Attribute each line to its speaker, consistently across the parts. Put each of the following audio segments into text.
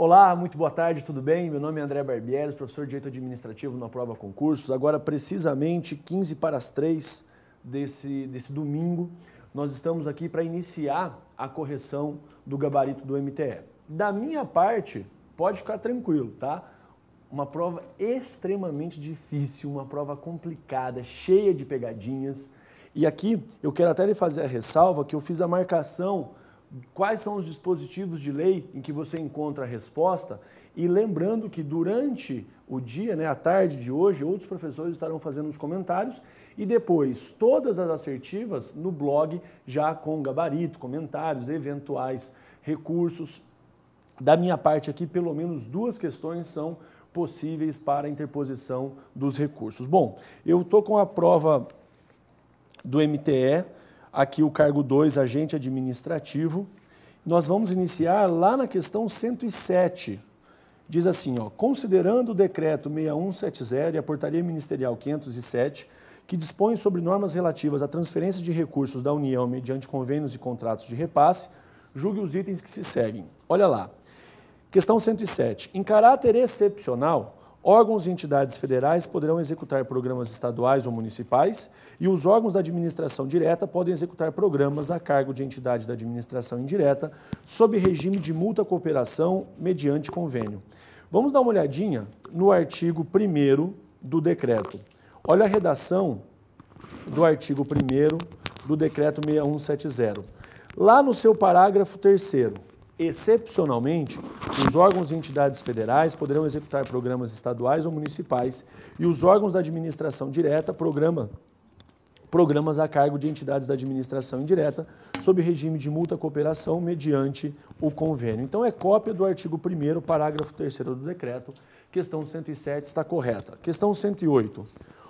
Speaker 1: Olá, muito boa tarde, tudo bem? Meu nome é André Barbieres, professor de Direito Administrativo na Prova Concursos. Agora, precisamente 15 para as 3 desse domingo, nós estamos aqui para iniciar a correção do gabarito do MTE. Da minha parte, pode ficar tranquilo, tá? Uma prova extremamente difícil, uma prova complicada, cheia de pegadinhas. E aqui eu quero até lhe fazer a ressalva que eu fiz a marcação quais são os dispositivos de lei em que você encontra a resposta e lembrando que durante o dia, à tarde de hoje, outros professores estarão fazendo os comentários e depois todas as assertivas no blog já com gabarito, comentários, eventuais recursos. Da minha parte aqui, pelo menos 2 questões são possíveis para a interposição dos recursos. Bom, eu estou com a prova do MTE, aqui o cargo 2, agente administrativo. Nós vamos iniciar lá na questão 107. Diz assim, considerando o decreto 6170 e a portaria ministerial 507, que dispõe sobre normas relativas à transferência de recursos da União mediante convênios e contratos de repasse, julgue os itens que se seguem. Olha lá. Questão 107. Em caráter excepcional, órgãos e entidades federais poderão executar programas estaduais ou municipais e os órgãos da administração direta podem executar programas a cargo de entidade da administração indireta sob regime de mútua-cooperação mediante convênio. Vamos dar uma olhadinha no artigo 1º do decreto. Olha a redação do artigo 1º do decreto 6170. Lá no seu parágrafo 3º, excepcionalmente, os órgãos e entidades federais poderão executar programas estaduais ou municipais e os órgãos da administração direta programas a cargo de entidades da administração indireta sob regime de mútua-cooperação mediante o convênio. Então é cópia do artigo 1º, parágrafo 3º do decreto. Questão 107 está correta. Questão 108.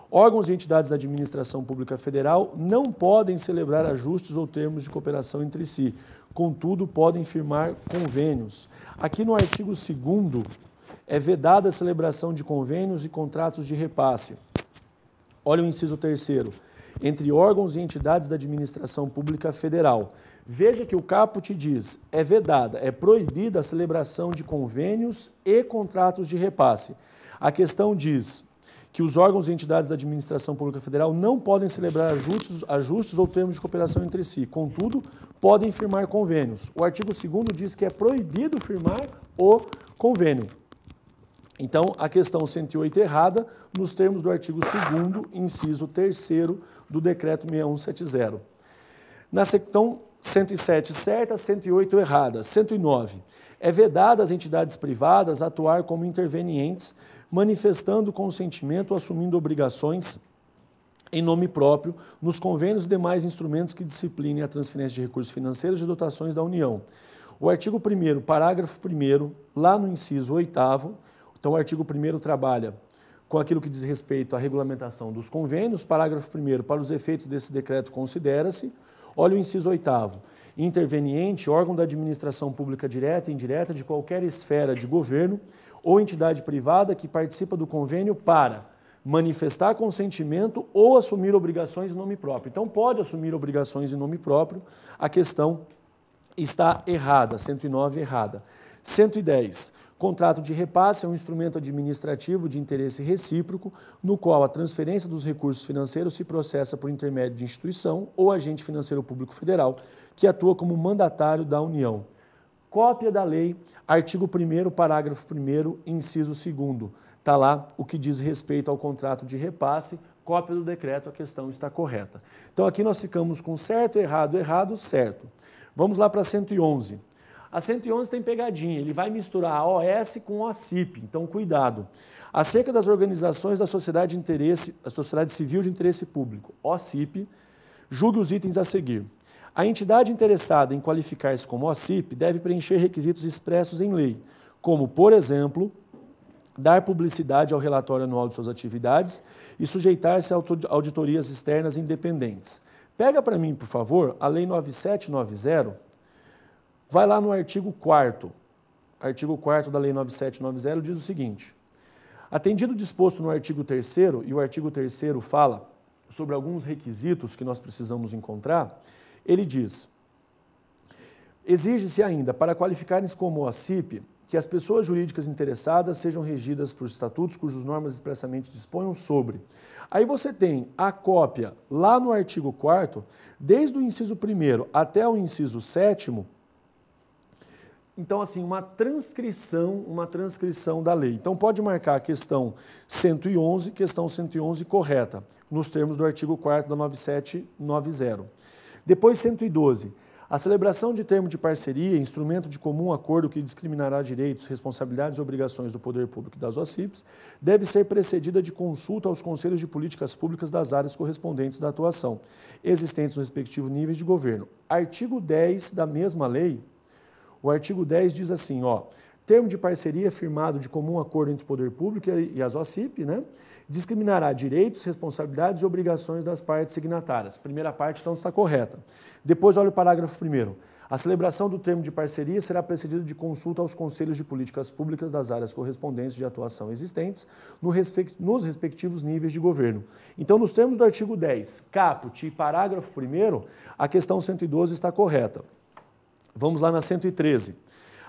Speaker 1: Órgãos e entidades da administração pública federal não podem celebrar ajustes ou termos de cooperação entre si, contudo, podem firmar convênios. Aqui no artigo 2º, é vedada a celebração de convênios e contratos de repasse. Olha o inciso 3º, entre órgãos e entidades da administração pública federal. Veja que o caput diz, é vedada, é proibida a celebração de convênios e contratos de repasse. A questão diz que os órgãos e entidades da administração pública federal não podem celebrar ajustes ou termos de cooperação entre si, contudo, podem firmar convênios. O artigo 2º diz que é proibido firmar o convênio. Então, a questão 108 errada, nos termos do artigo 2º, inciso 3º do decreto 6170. Na questão 107 certa, 108 errada. 109. É vedada às entidades privadas atuar como intervenientes, manifestando consentimento ou assumindo obrigações em nome próprio nos convênios e demais instrumentos que disciplinem a transferência de recursos financeiros e dotações da União. O artigo 1º, parágrafo 1º, lá no inciso 8º, então o artigo 1º trabalha com aquilo que diz respeito à regulamentação dos convênios, parágrafo 1º, para os efeitos desse decreto considera-se, olha o inciso 8º, interveniente, órgão da administração pública direta e indireta de qualquer esfera de governo ou entidade privada que participa do convênio para manifestar consentimento ou assumir obrigações em nome próprio. Então, pode assumir obrigações em nome próprio, a questão está errada, 109 errada. 110. Contrato de repasse é um instrumento administrativo de interesse recíproco, no qual a transferência dos recursos financeiros se processa por intermédio de instituição ou agente financeiro público federal, que atua como mandatário da União. Cópia da lei, artigo 1º, parágrafo 1º, inciso 2º. Está lá o que diz respeito ao contrato de repasse, cópia do decreto, a questão está correta. Então aqui nós ficamos com certo, errado, errado, certo. Vamos lá para 111. A 111 tem pegadinha, ele vai misturar a OS com a OCIP, então cuidado. Acerca das organizações da sociedade de interesse, a sociedade civil de interesse público, OCIP, julgue os itens a seguir. A entidade interessada em qualificar-se como OCIP deve preencher requisitos expressos em lei, como, por exemplo, dar publicidade ao relatório anual de suas atividades e sujeitar-se a auditorias externas independentes. Pega para mim, por favor, a Lei 9790, vai lá no artigo 4º. Artigo 4º da Lei 9790 diz o seguinte: atendido o disposto no artigo 3º, e o artigo 3º fala sobre alguns requisitos que nós precisamos encontrar, ele diz: exige-se ainda, para qualificarem-se como OCIP, que as pessoas jurídicas interessadas sejam regidas por estatutos cujos normas expressamente disponham sobre. Aí você tem a cópia lá no artigo 4º, desde o inciso 1º até o inciso 7º, então, assim, uma transcrição da lei. Então, pode marcar a questão 111 correta, nos termos do artigo 4º da 9790. Depois, 112. A celebração de termo de parceria, instrumento de comum acordo que discriminará direitos, responsabilidades e obrigações do poder público e das OCPs, deve ser precedida de consulta aos conselhos de políticas públicas das áreas correspondentes da atuação, existentes nos respectivos níveis de governo. Artigo 10 da mesma lei, o artigo 10 diz assim, termo de parceria firmado de comum acordo entre o poder público e as OCP, né, discriminará direitos, responsabilidades e obrigações das partes signatárias. Primeira parte, então, está correta. Depois, olha o parágrafo 1º. A celebração do termo de parceria será precedida de consulta aos conselhos de políticas públicas das áreas correspondentes de atuação existentes nos respectivos níveis de governo. Então, nos termos do artigo 10, caput e parágrafo 1º, a questão 112 está correta. Vamos lá na 113.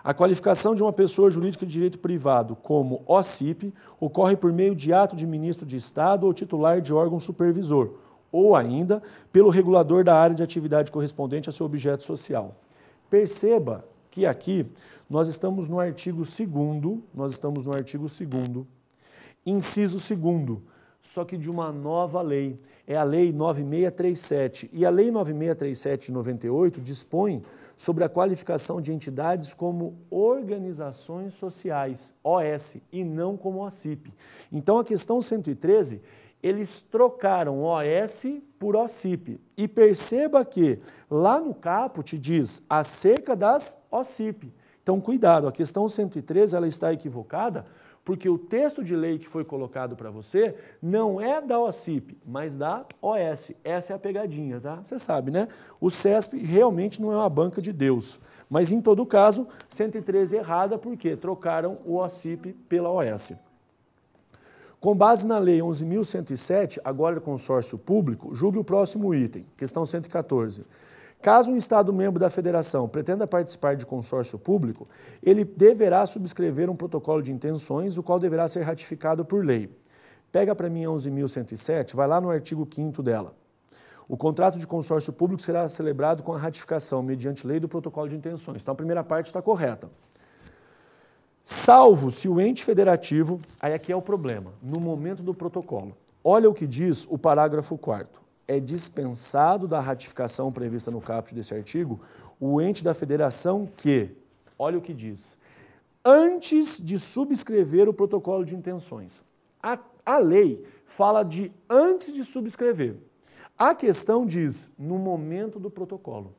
Speaker 1: A qualificação de uma pessoa jurídica de direito privado como OCP ocorre por meio de ato de ministro de Estado ou titular de órgão supervisor, ou ainda pelo regulador da área de atividade correspondente a seu objeto social. Perceba que aqui nós estamos no artigo 2º, inciso 2º, só que de uma nova lei. É a Lei 9637. E a Lei 9637 de 98 dispõe sobre a qualificação de entidades como organizações sociais, OS, e não como OCP. Então, a questão 113, eles trocaram OS por OCP. E perceba que lá no caput diz acerca das OCP. Então, cuidado, a questão 113 ela está equivocada, porque o texto de lei que foi colocado para você não é da OCP, mas da OS. Essa é a pegadinha, tá? Você sabe, né? O CESP realmente não é uma banca de Deus. Mas, em todo caso, 113 errada, porque trocaram o OCP pela OS. Com base na Lei 11.107, agora consórcio público, julgue o próximo item, questão 114. Caso um Estado membro da Federação pretenda participar de consórcio público, ele deverá subscrever um protocolo de intenções, o qual deverá ser ratificado por lei. Pega para mim a 11.107, vai lá no artigo 5º dela. O contrato de consórcio público será celebrado com a ratificação, mediante lei, do protocolo de intenções. Então, a primeira parte está correta. Salvo se o ente federativo, aí aqui é o problema, no momento do protocolo. Olha o que diz o parágrafo 4º. É dispensado da ratificação prevista no caput desse artigo o ente da federação que, olha o que diz, antes de subscrever o protocolo de intenções. A lei fala de antes de subscrever. A questão diz no momento do protocolo.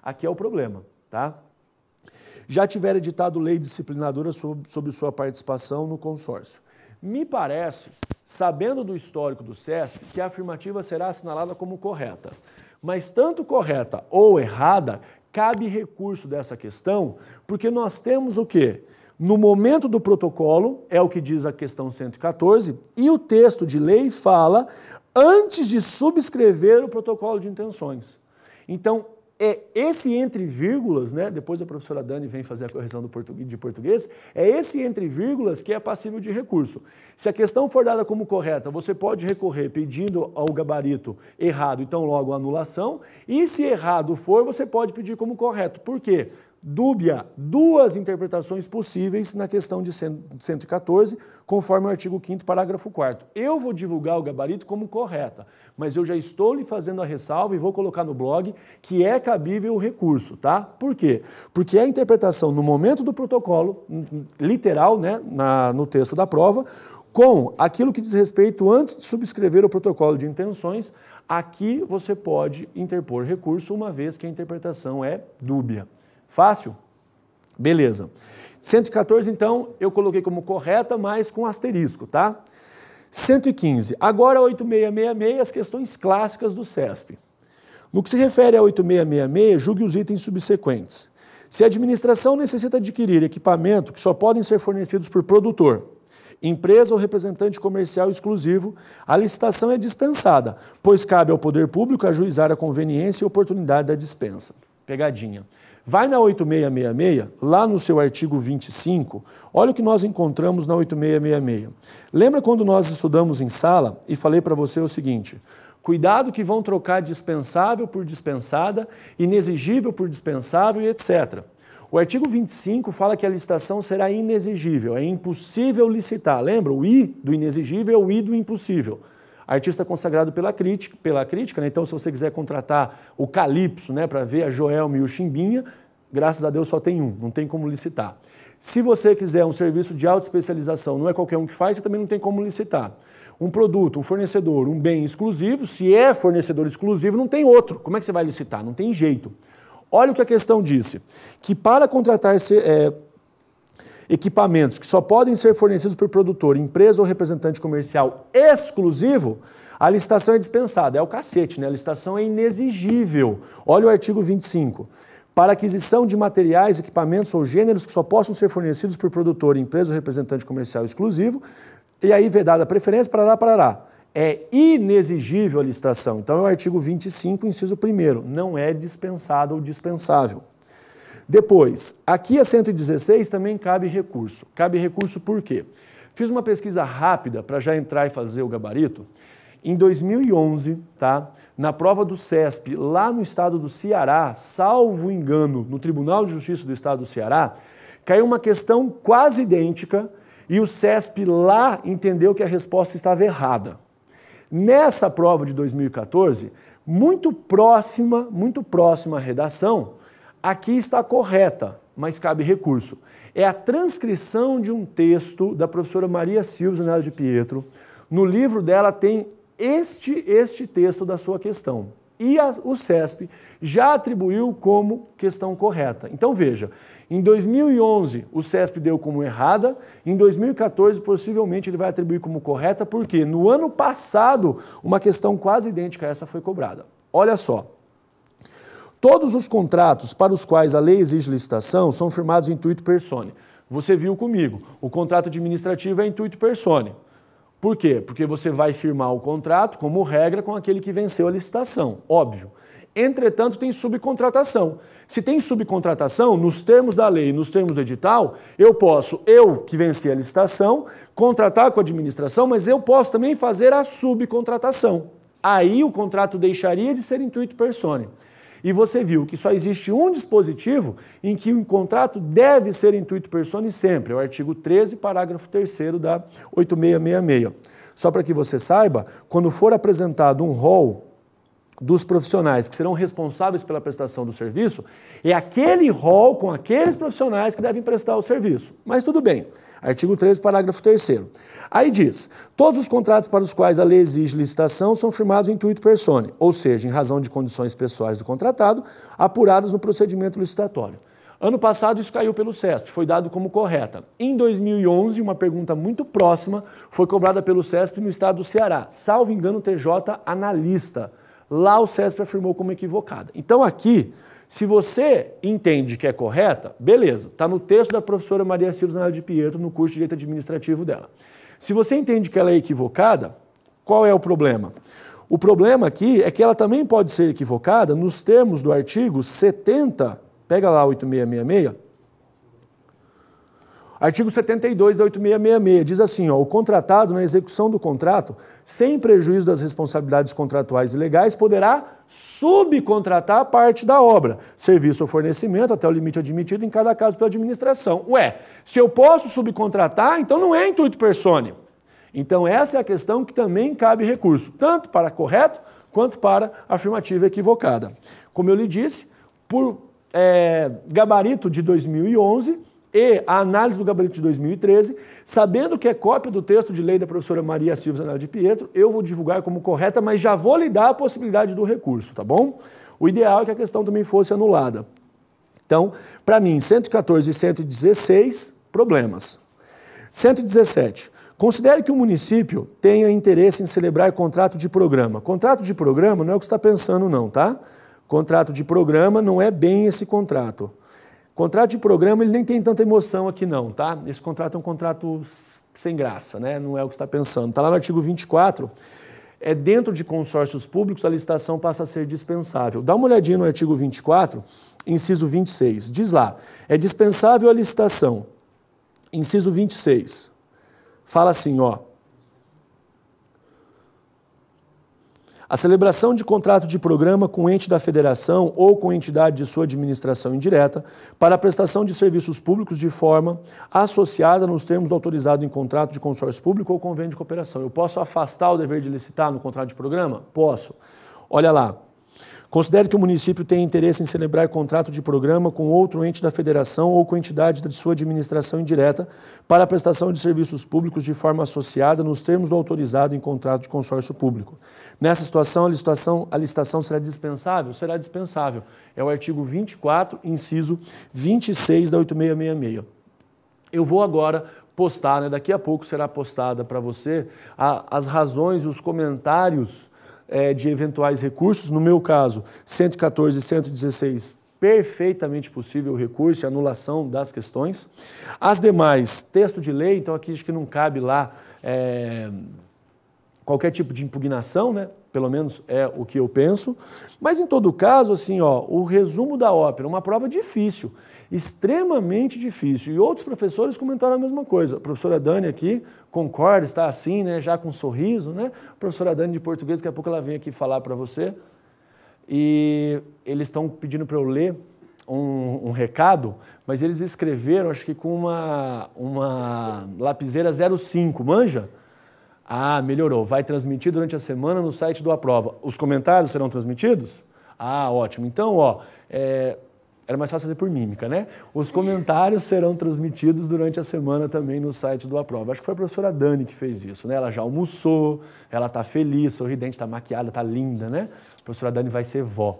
Speaker 1: Aqui é o problema, tá? Já tiver editado lei disciplinadora sobre sua participação no consórcio. Me parece, sabendo do histórico do CESP, que a afirmativa será assinalada como correta. Mas tanto correta ou errada, cabe recurso dessa questão, porque nós temos o quê? No momento do protocolo, é o que diz a questão 114, e o texto de lei fala antes de subscrever o protocolo de intenções. Então, é esse entre vírgulas, né? Depois a professora Dani vem fazer a correção de português, é esse entre vírgulas que é passível de recurso. Se a questão for dada como correta, você pode recorrer pedindo ao gabarito errado, então logo a anulação, e se errado for, você pode pedir como correto. Por quê? Dúbia, duas interpretações possíveis na questão de 114, conforme o artigo 5º, parágrafo 4º. Eu vou divulgar o gabarito como correta, mas eu já estou lhe fazendo a ressalva e vou colocar no blog que é cabível o recurso, tá? Por quê? Porque a interpretação no momento do protocolo, literal, né, no texto da prova, com aquilo que diz respeito antes de subscrever o protocolo de intenções, aqui você pode interpor recurso, uma vez que a interpretação é dúbia. Fácil? Beleza. 114, então, eu coloquei como correta, mas com asterisco, tá? 115. Agora, 8666, as questões clássicas do CESP. No que se refere a 8666, julgue os itens subsequentes. Se a administração necessita adquirir equipamento que só podem ser fornecidos por produtor, empresa ou representante comercial exclusivo, a licitação é dispensada, pois cabe ao poder público ajuizar a conveniência e oportunidade da dispensa. Pegadinha. Vai na 8666, lá no seu artigo 25, olha o que nós encontramos na 8666. Lembra quando nós estudamos em sala e falei para você o seguinte: cuidado que vão trocar dispensável por dispensada, inexigível por dispensável e etc. O artigo 25 fala que a licitação será inexigível, é impossível licitar. Lembra? O I do inexigível é o I do impossível. Artista consagrado pela crítica, né? Então se você quiser contratar o Calypso, né, para ver a Joelma e o Chimbinha, graças a Deus só tem um, não tem como licitar. Se você quiser um serviço de alta especialização, não é qualquer um que faz, você também não tem como licitar. Um produto, um fornecedor, um bem exclusivo, se é fornecedor exclusivo, não tem outro. Como é que você vai licitar? Não tem jeito. Olha o que a questão disse, que para contratar equipamentos que só podem ser fornecidos por produtor, empresa ou representante comercial exclusivo, a licitação é dispensada. É o cacete, né? A licitação é inexigível. Olha o artigo 25. Para aquisição de materiais, equipamentos ou gêneros que só possam ser fornecidos por produtor, empresa ou representante comercial exclusivo, e aí vedada a preferência, parará. É inexigível a licitação. Então é o artigo 25, inciso 1º. Não é dispensado ou dispensável. Depois, aqui a 116 também cabe recurso. Cabe recurso por quê? Fiz uma pesquisa rápida para já entrar e fazer o gabarito. Em 2011, tá, na prova do CESP, lá no estado do Ceará, salvo engano, no Tribunal de Justiça do estado do Ceará, caiu uma questão quase idêntica e o CESP lá entendeu que a resposta estava errada. Nessa prova de 2014, muito próxima à redação, aqui está correta, mas cabe recurso. É a transcrição de um texto da professora Maria Silva Zanella de Pietro. No livro dela tem este texto da sua questão. E o CESP já atribuiu como questão correta. Então veja, em 2011 o CESP deu como errada, em 2014 possivelmente ele vai atribuir como correta, porque no ano passado uma questão quase idêntica a essa foi cobrada. Olha só. Todos os contratos para os quais a lei exige licitação são firmados intuito personae. Você viu comigo, o contrato administrativo é intuito personae. Por quê? Porque você vai firmar o contrato, como regra, com aquele que venceu a licitação, óbvio. Entretanto, tem subcontratação. Se tem subcontratação, nos termos da lei, nos termos do edital, eu que venci a licitação, contratar com a administração, mas eu posso também fazer a subcontratação. Aí o contrato deixaria de ser intuito personae. E você viu que só existe um dispositivo em que o contrato deve ser intuito personae sempre, é o artigo 13, parágrafo 3º da 8666. Só para que você saiba, quando for apresentado um rol dos profissionais que serão responsáveis pela prestação do serviço, é aquele rol com aqueles profissionais que devem prestar o serviço. Mas tudo bem. Artigo 13, parágrafo 3º. Aí diz, todos os contratos para os quais a lei exige licitação são firmados em intuito personae, ou seja, em razão de condições pessoais do contratado, apuradas no procedimento licitatório. Ano passado isso caiu pelo CESP, foi dado como correta. Em 2011, uma pergunta muito próxima foi cobrada pelo CESP no estado do Ceará, salvo engano TJ analista. Lá o CESP afirmou como equivocada. Então aqui, se você entende que é correta, beleza, está no texto da professora Maria Silva Zanella de Pietro, no curso de Direito Administrativo dela. Se você entende que ela é equivocada, qual é o problema? O problema aqui é que ela também pode ser equivocada nos termos do artigo 70, pega lá 8666, artigo 72 da 8666, diz assim, ó, o contratado, na execução do contrato, sem prejuízo das responsabilidades contratuais e legais, poderá subcontratar parte da obra, serviço ou fornecimento, até o limite admitido em cada caso pela administração. Ué, se eu posso subcontratar, então não é intuito personae. Então essa é a questão que também cabe recurso, tanto para correto quanto para afirmativa equivocada. Como eu lhe disse, por gabarito de 2011, e a análise do gabarito de 2013, sabendo que é cópia do texto de lei da professora Maria Silva Zanella de Pietro, eu vou divulgar como correta, mas já vou lhe dar a possibilidade do recurso, tá bom? O ideal é que a questão também fosse anulada. Então, para mim, 114 e 116, problemas. 117. Considere que o município tenha interesse em celebrar contrato de programa. Contrato de programa não é o que você está pensando não, tá? Contrato de programa não é bem esse contrato. Contrato de programa, ele nem tem tanta emoção aqui não, tá? Esse contrato é um contrato sem graça, né? Não é o que você está pensando. Está lá no artigo 24, dentro de consórcios públicos, a licitação passa a ser dispensável. Dá uma olhadinha no artigo 24, inciso 26. Diz lá, é dispensável a licitação. Inciso 26. Fala assim, ó. A celebração de contrato de programa com ente da federação ou com entidade de sua administração indireta para a prestação de serviços públicos de forma associada nos termos autorizado em contrato de consórcio público ou convênio de cooperação. Eu posso afastar o dever de licitar no contrato de programa? Posso. Olha lá. Considere que o município tem interesse em celebrar contrato de programa com outro ente da federação ou com entidade de sua administração indireta para a prestação de serviços públicos de forma associada nos termos do autorizado em contrato de consórcio público. Nessa situação, a licitação será dispensável? Será dispensável. É o artigo 24, inciso 26 da 8666. Eu vou agora postar, né, daqui a pouco será postada para você as razões e os comentários de eventuais recursos, no meu caso, 114 e 116, perfeitamente possível o recurso e anulação das questões. As demais, texto de lei, então aqui acho que não cabe lá qualquer tipo de impugnação, né? Pelo menos é o que eu penso. Mas em todo caso, assim, ó, o resumo da ópera, uma prova difícil, extremamente difícil. E outros professores comentaram a mesma coisa. A professora Dani aqui concorda, está assim, né, já com um sorriso, né? A professora Dani de português, daqui a pouco ela vem aqui falar para você. E eles estão pedindo para eu ler um recado, mas eles escreveram, acho que com uma lapiseira 05, manja? Ah, melhorou. Vai transmitir durante a semana no site do Aprova. Os comentários serão transmitidos? Ah, ótimo. Então, ó, era mais fácil fazer por mímica, né? Os comentários serão transmitidos durante a semana também no site do Aprova. Acho que foi a professora Dani que fez isso, né? Ela já almoçou, ela tá feliz, sorridente, tá maquiada, tá linda, né? A professora Dani vai ser vó.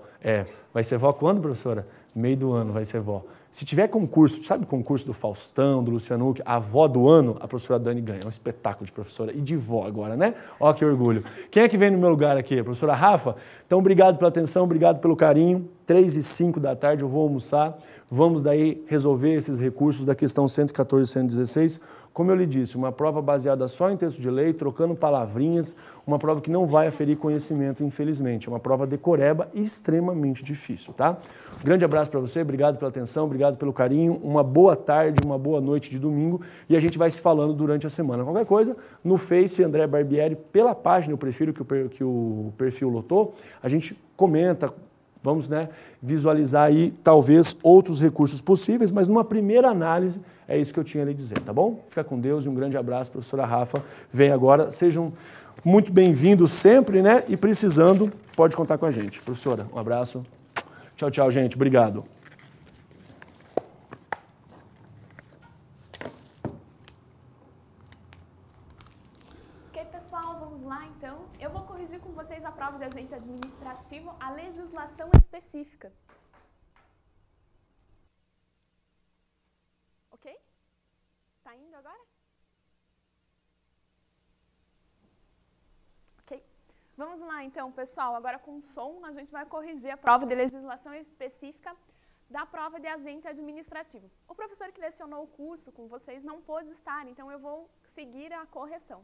Speaker 1: Vai ser vó quando, professora? Meio do ano vai ser vó. Se tiver concurso, sabe o concurso do Faustão, do Luciano Huck, a vó do ano, a professora Dani ganha. É um espetáculo de professora e de vó agora, né? Ó, que orgulho. Quem é que vem no meu lugar aqui? A professora Rafa? Então, obrigado pela atenção, obrigado pelo carinho. 3h05 da tarde eu vou almoçar. Vamos daí resolver esses recursos da questão 114 e 116. Como eu lhe disse, uma prova baseada só em texto de lei, trocando palavrinhas, uma prova que não vai aferir conhecimento, infelizmente. É uma prova decoreba e extremamente difícil, tá? Um grande abraço para você, obrigado pela atenção, obrigado pelo carinho, uma boa tarde, uma boa noite de domingo e a gente vai se falando durante a semana. Qualquer coisa, no Face, André Barbieri, pela página, eu prefiro que o perfil lotou, a gente comenta, vamos, né, visualizar aí talvez outros recursos possíveis, mas numa primeira análise é isso que eu tinha a lhe dizer, tá bom? Fica com Deus e um grande abraço, professora Rafa. Vem agora, sejam muito bem-vindos sempre, né? E precisando, pode contar com a gente. Professora, um abraço. Tchau, tchau, gente. Obrigado.
Speaker 2: Ok, pessoal, vamos lá, então. Eu vou corrigir com vocês a prova de agente administrativo, a legislação específica. Ok? Tá indo agora? Ok. Vamos lá, então, pessoal. Agora com som, a gente vai corrigir a prova de legislação específica da prova de agente administrativo. O professor que lecionou o curso com vocês não pôde estar, então eu vou seguir a correção.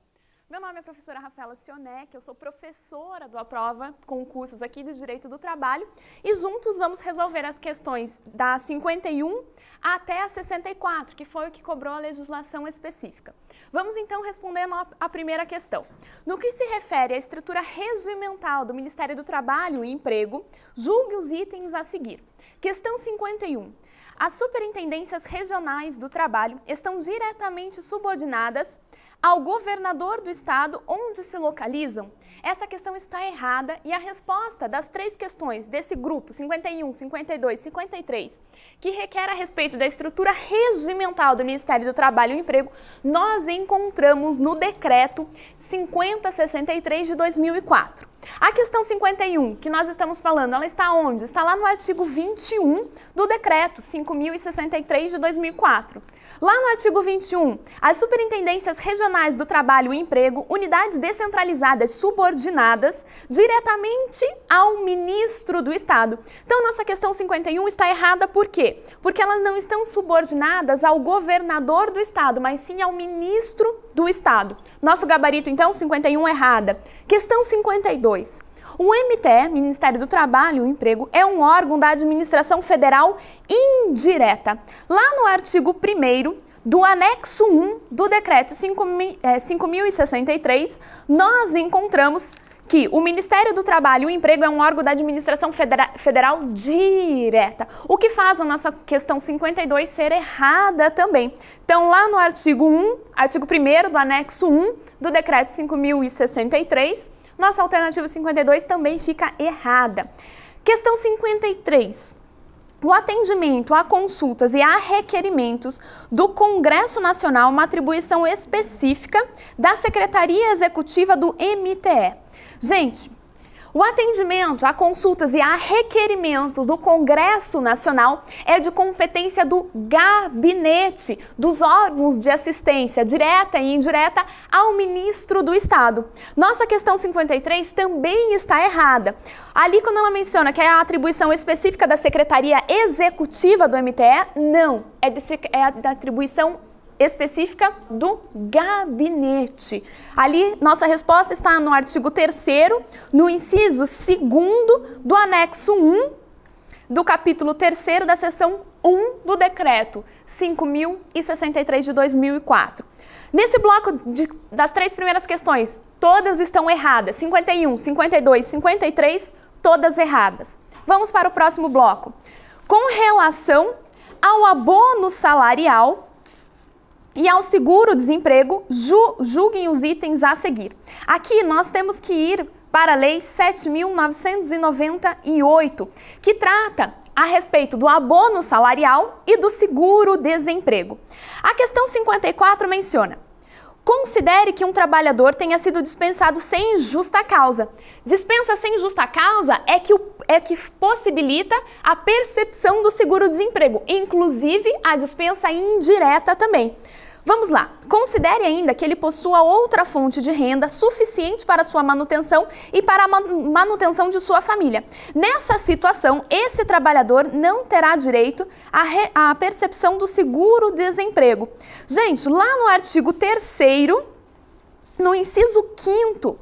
Speaker 2: Meu nome é professora Rafaela Sionec, eu sou professora do Aprova com cursos aqui de Direito do Trabalho e juntos vamos resolver as questões da 51 até a 64, que foi o que cobrou a legislação específica. Vamos então respondendo a primeira questão. No que se refere à estrutura regimental do Ministério do Trabalho e Emprego, julgue os itens a seguir. Questão 51. As superintendências regionais do trabalho estão diretamente subordinadas ao governador do estado onde se localizam? Essa questão está errada e a resposta das três questões desse grupo, 51, 52, 53, que requer a respeito da estrutura regimental do Ministério do Trabalho e Emprego, nós encontramos no decreto 5063 de 2004. A questão 51, que nós estamos falando, ela está onde? Está lá no artigo 21 do decreto 5063 de 2004. Lá no artigo 21, as superintendências regionais do trabalho e emprego, unidades descentralizadas subordinadas diretamente ao ministro do Estado. Então, nossa questão 51 está errada por quê? Porque elas não estão subordinadas ao governador do Estado, mas sim ao ministro do Estado. Nosso gabarito, então, 51 errada. Questão 52. O MTE, Ministério do Trabalho e Emprego, é um órgão da administração federal indireta. Lá no artigo 1º do anexo 1 do decreto 5.063, nós encontramos que o Ministério do Trabalho e Emprego é um órgão da administração federal direta, o que faz a nossa questão 52 ser errada também. Então, lá no artigo 1º do anexo 1 do decreto 5.063, nossa alternativa 52 também fica errada. Questão 53. O atendimento a consultas e a requerimentos do Congresso Nacional, uma atribuição específica da Secretaria Executiva do MTE. Gente, o atendimento a consultas e a requerimentos do Congresso Nacional é de competência do gabinete dos órgãos de assistência direta e indireta ao ministro do Estado. Nossa questão 53 também está errada. Ali, quando ela menciona que é a atribuição específica da Secretaria Executiva do MTE, não, é da atribuição específica do gabinete. Ali, nossa resposta está no artigo 3º, no inciso 2º do anexo 1 do capítulo 3º da seção 1 do decreto 5.063 de 2004. Nesse bloco das 3 primeiras questões, todas estão erradas. 51, 52, 53, todas erradas. Vamos para o próximo bloco. Com relação ao abono salarial e ao seguro-desemprego, julguem os itens a seguir. Aqui nós temos que ir para a Lei 7.998, que trata a respeito do abono salarial e do seguro-desemprego. A questão 54 menciona: considere que um trabalhador tenha sido dispensado sem justa causa. Dispensa sem justa causa é que possibilita a percepção do seguro-desemprego, inclusive a dispensa indireta também. Vamos lá, considere ainda que ele possua outra fonte de renda suficiente para sua manutenção e para a manutenção de sua família. Nessa situação, esse trabalhador não terá direito à percepção do seguro-desemprego. Gente, lá no artigo 3º, no inciso 5º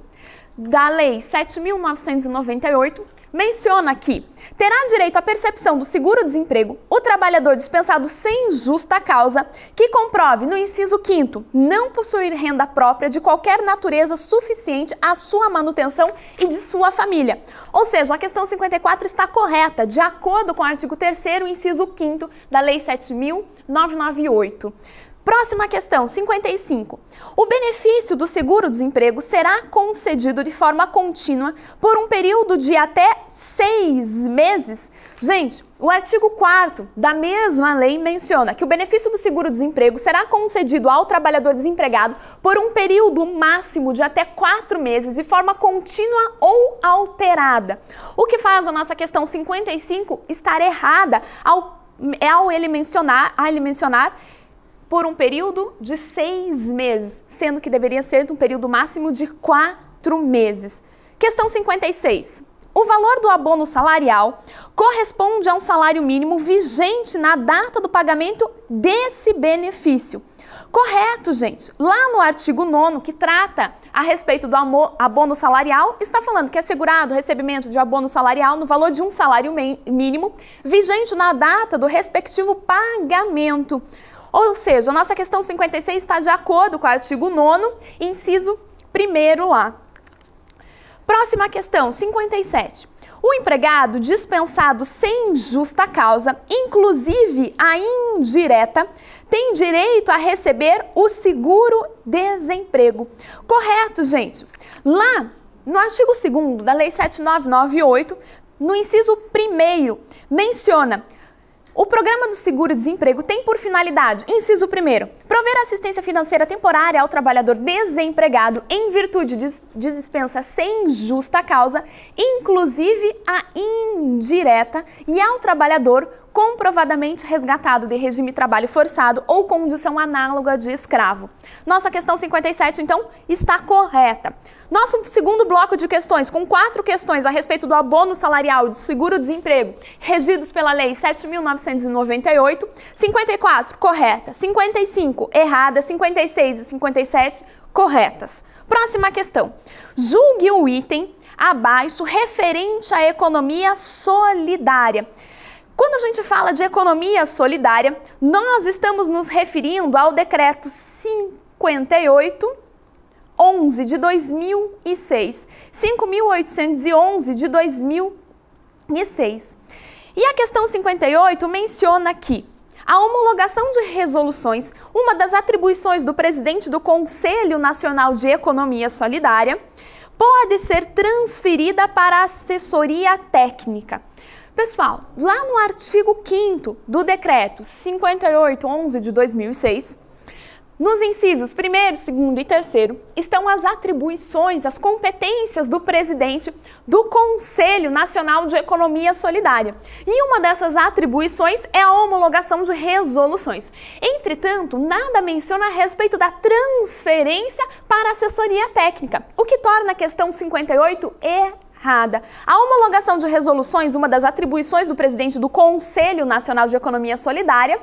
Speaker 2: da Lei 7.998, menciona que terá direito à percepção do seguro-desemprego o trabalhador dispensado sem justa causa que comprove, no inciso 5º, não possuir renda própria de qualquer natureza suficiente à sua manutenção e de sua família. Ou seja, a questão 54 está correta, de acordo com o artigo 3º, inciso 5º da Lei 7.998. Próxima questão, 55. O benefício do seguro-desemprego será concedido de forma contínua por um período de até 6 meses? Gente, o artigo 4º da mesma lei menciona que o benefício do seguro-desemprego será concedido ao trabalhador desempregado por um período máximo de até 4 meses, de forma contínua ou alterada. O que faz a nossa questão 55 estar errada ao ele mencionar por um período de 6 meses, sendo que deveria ser um período máximo de 4 meses. Questão 56. O valor do abono salarial corresponde a um salário mínimo vigente na data do pagamento desse benefício. Correto, gente. Lá no artigo 9º, que trata a respeito do abono salarial, está falando que é assegurado o recebimento de abono salarial no valor de um salário mínimo vigente na data do respectivo pagamento. Ou seja, a nossa questão 56 está de acordo com o artigo 9º, inciso 1º lá. Próxima questão, 57. O empregado dispensado sem justa causa, inclusive a indireta, tem direito a receber o seguro-desemprego. Correto, gente? Lá no artigo 2º da Lei 7.998, no inciso 1º, menciona: o programa do seguro-desemprego tem por finalidade, inciso 1º, prover assistência financeira temporária ao trabalhador desempregado em virtude de dispensa sem justa causa, inclusive a indireta, e ao trabalhador comprovadamente resgatado de regime de trabalho forçado ou condição análoga de escravo. Nossa questão 57, então, está correta. Nosso segundo bloco de questões, com 4 questões a respeito do abono salarial e do seguro-desemprego, regidos pela Lei 7.998, 54, correta, 55, errada, 56 e 57, corretas. Próxima questão. Julgue o item abaixo referente à economia solidária. Quando a gente fala de economia solidária, nós estamos nos referindo ao decreto 5811 de 2006, 5.811 de 2006. E a questão 58 menciona que a homologação de resoluções, uma das atribuições do presidente do Conselho Nacional de Economia Solidária, pode ser transferida para a assessoria técnica. Pessoal, lá no artigo 5º do decreto 5811 de 2006, nos incisos 1º, 2º e 3º, estão as atribuições, as competências do presidente do Conselho Nacional de Economia Solidária. E uma dessas atribuições é a homologação de resoluções. Entretanto, nada menciona a respeito da transferência para a assessoria técnica, o que torna a questão 58 errada. A homologação de resoluções, uma das atribuições do presidente do Conselho Nacional de Economia Solidária,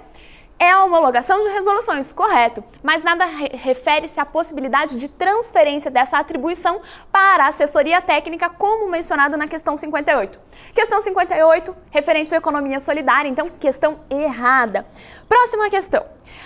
Speaker 2: é a homologação de resoluções, correto, mas nada refere-se à possibilidade de transferência dessa atribuição para a assessoria técnica, como mencionado na questão 58. Questão 58, referente à economia solidária, então, questão errada. Próxima questão.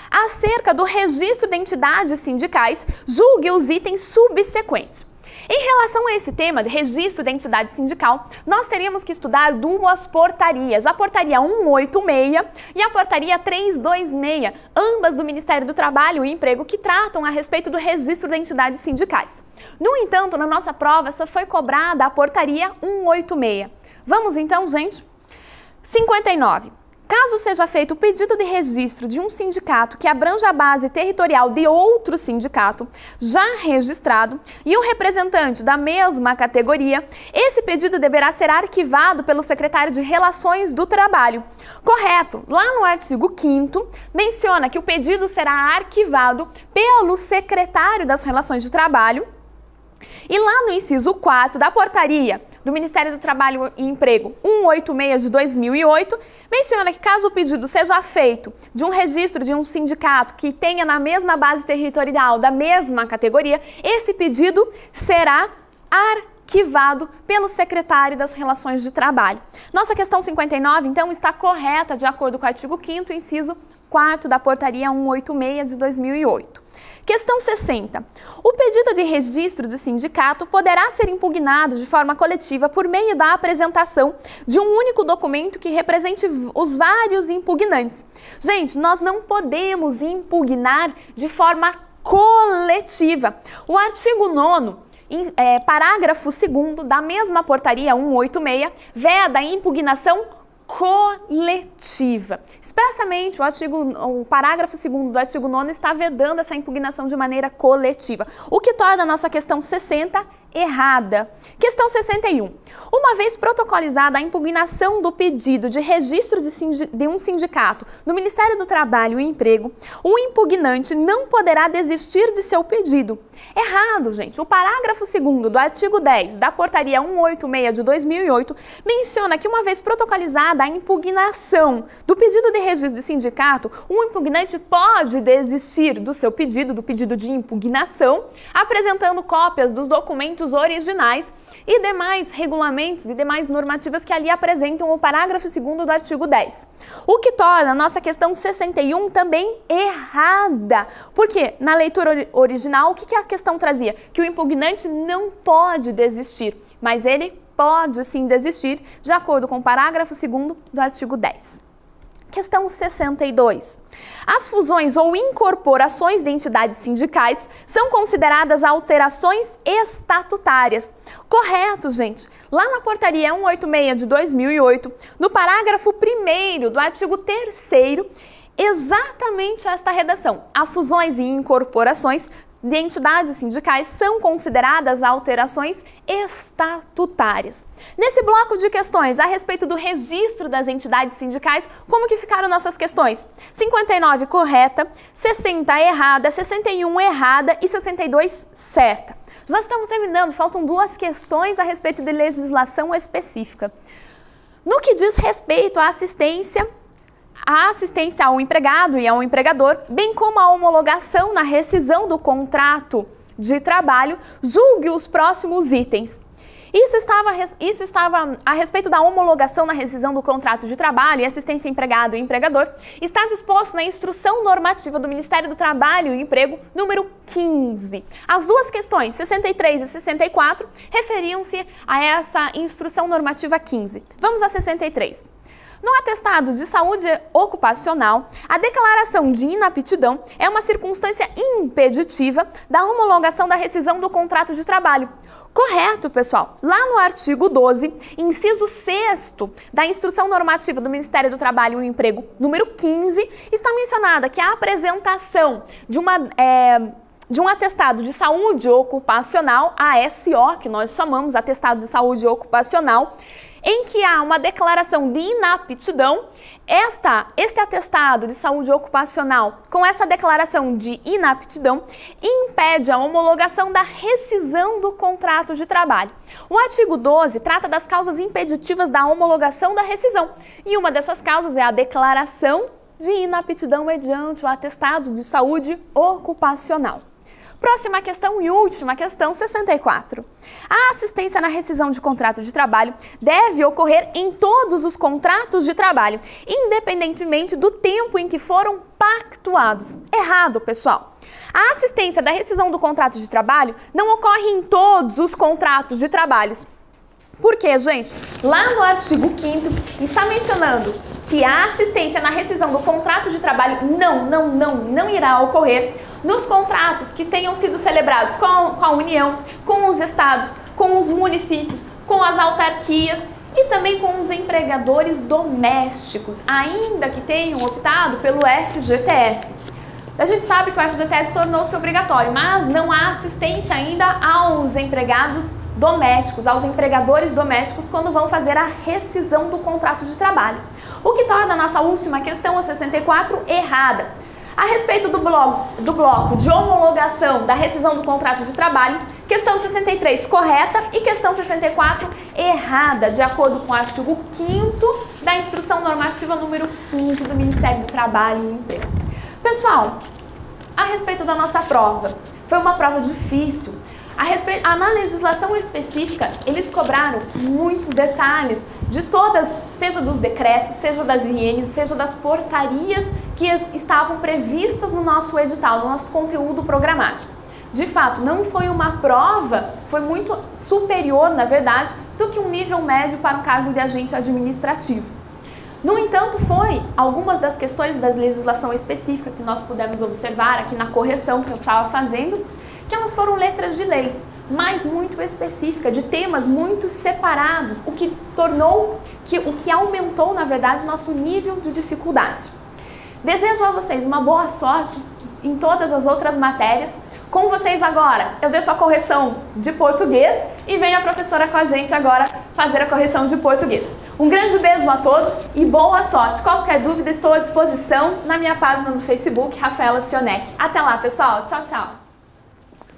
Speaker 2: Acerca do registro de entidades sindicais, julgue os itens subsequentes. Em relação a esse tema de registro de entidade sindical, nós teríamos que estudar duas portarias, a portaria 186 e a portaria 326, ambas do Ministério do Trabalho e Emprego, que tratam a respeito do registro de entidades sindicais. No entanto, na nossa prova só foi cobrada a portaria 186. Vamos então, gente? 59. Caso seja feito o pedido de registro de um sindicato que abranja a base territorial de outro sindicato já registrado e o representante da mesma categoria, esse pedido deverá ser arquivado pelo secretário de Relações do Trabalho. Correto. Lá no artigo 5º, menciona que o pedido será arquivado pelo secretário das Relações do Trabalho. E lá no inciso 4 da portaria do Ministério do Trabalho e Emprego 186 de 2008, menciona que caso o pedido seja feito de um registro de um sindicato que tenha na mesma base territorial da mesma categoria, esse pedido será arquivado pelo secretário das Relações de Trabalho. Nossa questão 59, então, está correta de acordo com o artigo 5º, inciso 4 da portaria 186 de 2008. Questão 60. O pedido de registro do sindicato poderá ser impugnado de forma coletiva por meio da apresentação de um único documento que represente os vários impugnantes. Gente, nós não podemos impugnar de forma coletiva. O artigo 9º, parágrafo 2º da mesma portaria 186, veda a impugnação coletiva. Expressamente, o parágrafo 2º do artigo 9º está vedando essa impugnação de maneira coletiva, o que torna a nossa questão 60 errada. Questão 61. Uma vez protocolizada a impugnação do pedido de registro de um sindicato no Ministério do Trabalho e Emprego, o impugnante não poderá desistir de seu pedido. Errado, gente. O parágrafo 2º do artigo 10 da portaria 186 de 2008 menciona que uma vez protocolizada a impugnação do pedido de registro de sindicato, o impugnante pode desistir do seu pedido, do pedido de impugnação, apresentando cópias dos documentos originais e demais regulamentos e demais normativas que ali apresentam o parágrafo 2º do artigo 10. O que torna a nossa questão 61 também errada. Porque na leitura original, o que a questão trazia? Que o impugnante não pode desistir, mas ele pode sim desistir, de acordo com o parágrafo 2º do artigo 10. Questão 62. As fusões ou incorporações de entidades sindicais são consideradas alterações estatutárias. Correto, gente. Lá na portaria 186 de 2008, no parágrafo 1º do artigo 3º, exatamente esta redação. As fusões e incorporações de entidades sindicais são consideradas alterações estatutárias. Nesse bloco de questões a respeito do registro das entidades sindicais, como que ficaram nossas questões? 59 correta, 60 errada, 61 errada e 62 certa. Já estamos terminando, faltam duas questões a respeito de legislação específica. No que diz respeito à assistência ao empregado e ao empregador, bem como a homologação na rescisão do contrato de trabalho, julgue os próximos itens. Isso estava a respeito da homologação na rescisão do contrato de trabalho e assistência empregado e empregador, está disposto na Instrução Normativa do Ministério do Trabalho e Emprego, número 15. As duas questões, 63 e 64, referiam-se a essa Instrução Normativa 15. Vamos a 63. No atestado de saúde ocupacional, a declaração de inaptidão é uma circunstância impeditiva da homologação da rescisão do contrato de trabalho. Correto, pessoal. Lá no artigo 12, inciso 6º da Instrução Normativa do Ministério do Trabalho e Emprego, número 15, está mencionada que a apresentação de um atestado de saúde ocupacional, ASO, que nós chamamos atestado de saúde ocupacional, em que há uma declaração de inaptidão, este atestado de saúde ocupacional, com essa declaração de inaptidão, impede a homologação da rescisão do contrato de trabalho. O artigo 12 trata das causas impeditivas da homologação da rescisão, e uma dessas causas é a declaração de inaptidão mediante o atestado de saúde ocupacional. Próxima questão e última questão, 64. A assistência na rescisão de contrato de trabalho deve ocorrer em todos os contratos de trabalho, independentemente do tempo em que foram pactuados. Errado, pessoal. A assistência da rescisão do contrato de trabalho não ocorre em todos os contratos de trabalho. Por quê, gente? Lá no artigo 5º está mencionando que a assistência na rescisão do contrato de trabalho não irá ocorrer nos contratos que tenham sido celebrados com a União, com os estados, com os municípios, com as autarquias e também com os empregadores domésticos, ainda que tenham optado pelo FGTS. A gente sabe que o FGTS tornou-se obrigatório, mas não há assistência ainda aos empregados domésticos, aos empregadores domésticos, quando vão fazer a rescisão do contrato de trabalho. O que torna a nossa última questão, a 64, errada. A respeito do bloco de homologação da rescisão do contrato de trabalho, questão 63 correta e questão 64 errada, de acordo com o artigo 5º da Instrução Normativa número 15 do Ministério do Trabalho e Emprego. Pessoal, a respeito da nossa prova, foi uma prova difícil. Na legislação específica, eles cobraram muitos detalhes de todas, seja dos decretos, seja das INs, seja das portarias que estavam previstas no nosso edital, no nosso conteúdo programático. De fato, não foi uma prova, foi muito superior, na verdade, do que um nível médio para um cargo de agente administrativo. No entanto, algumas das questões da legislação específica que nós pudemos observar aqui na correção que eu estava fazendo, que elas foram letras de lei, mas muito específica, de temas muito separados, o que aumentou, na verdade, nosso nível de dificuldade. Desejo a vocês uma boa sorte em todas as outras matérias. Com vocês agora, eu deixo a correção de português e vem a professora com a gente agora fazer a correção de português. Um grande beijo a todos e boa sorte. Qualquer dúvida, estou à disposição na minha página no Facebook, Rafaela Sionek. Até lá, pessoal. Tchau, tchau.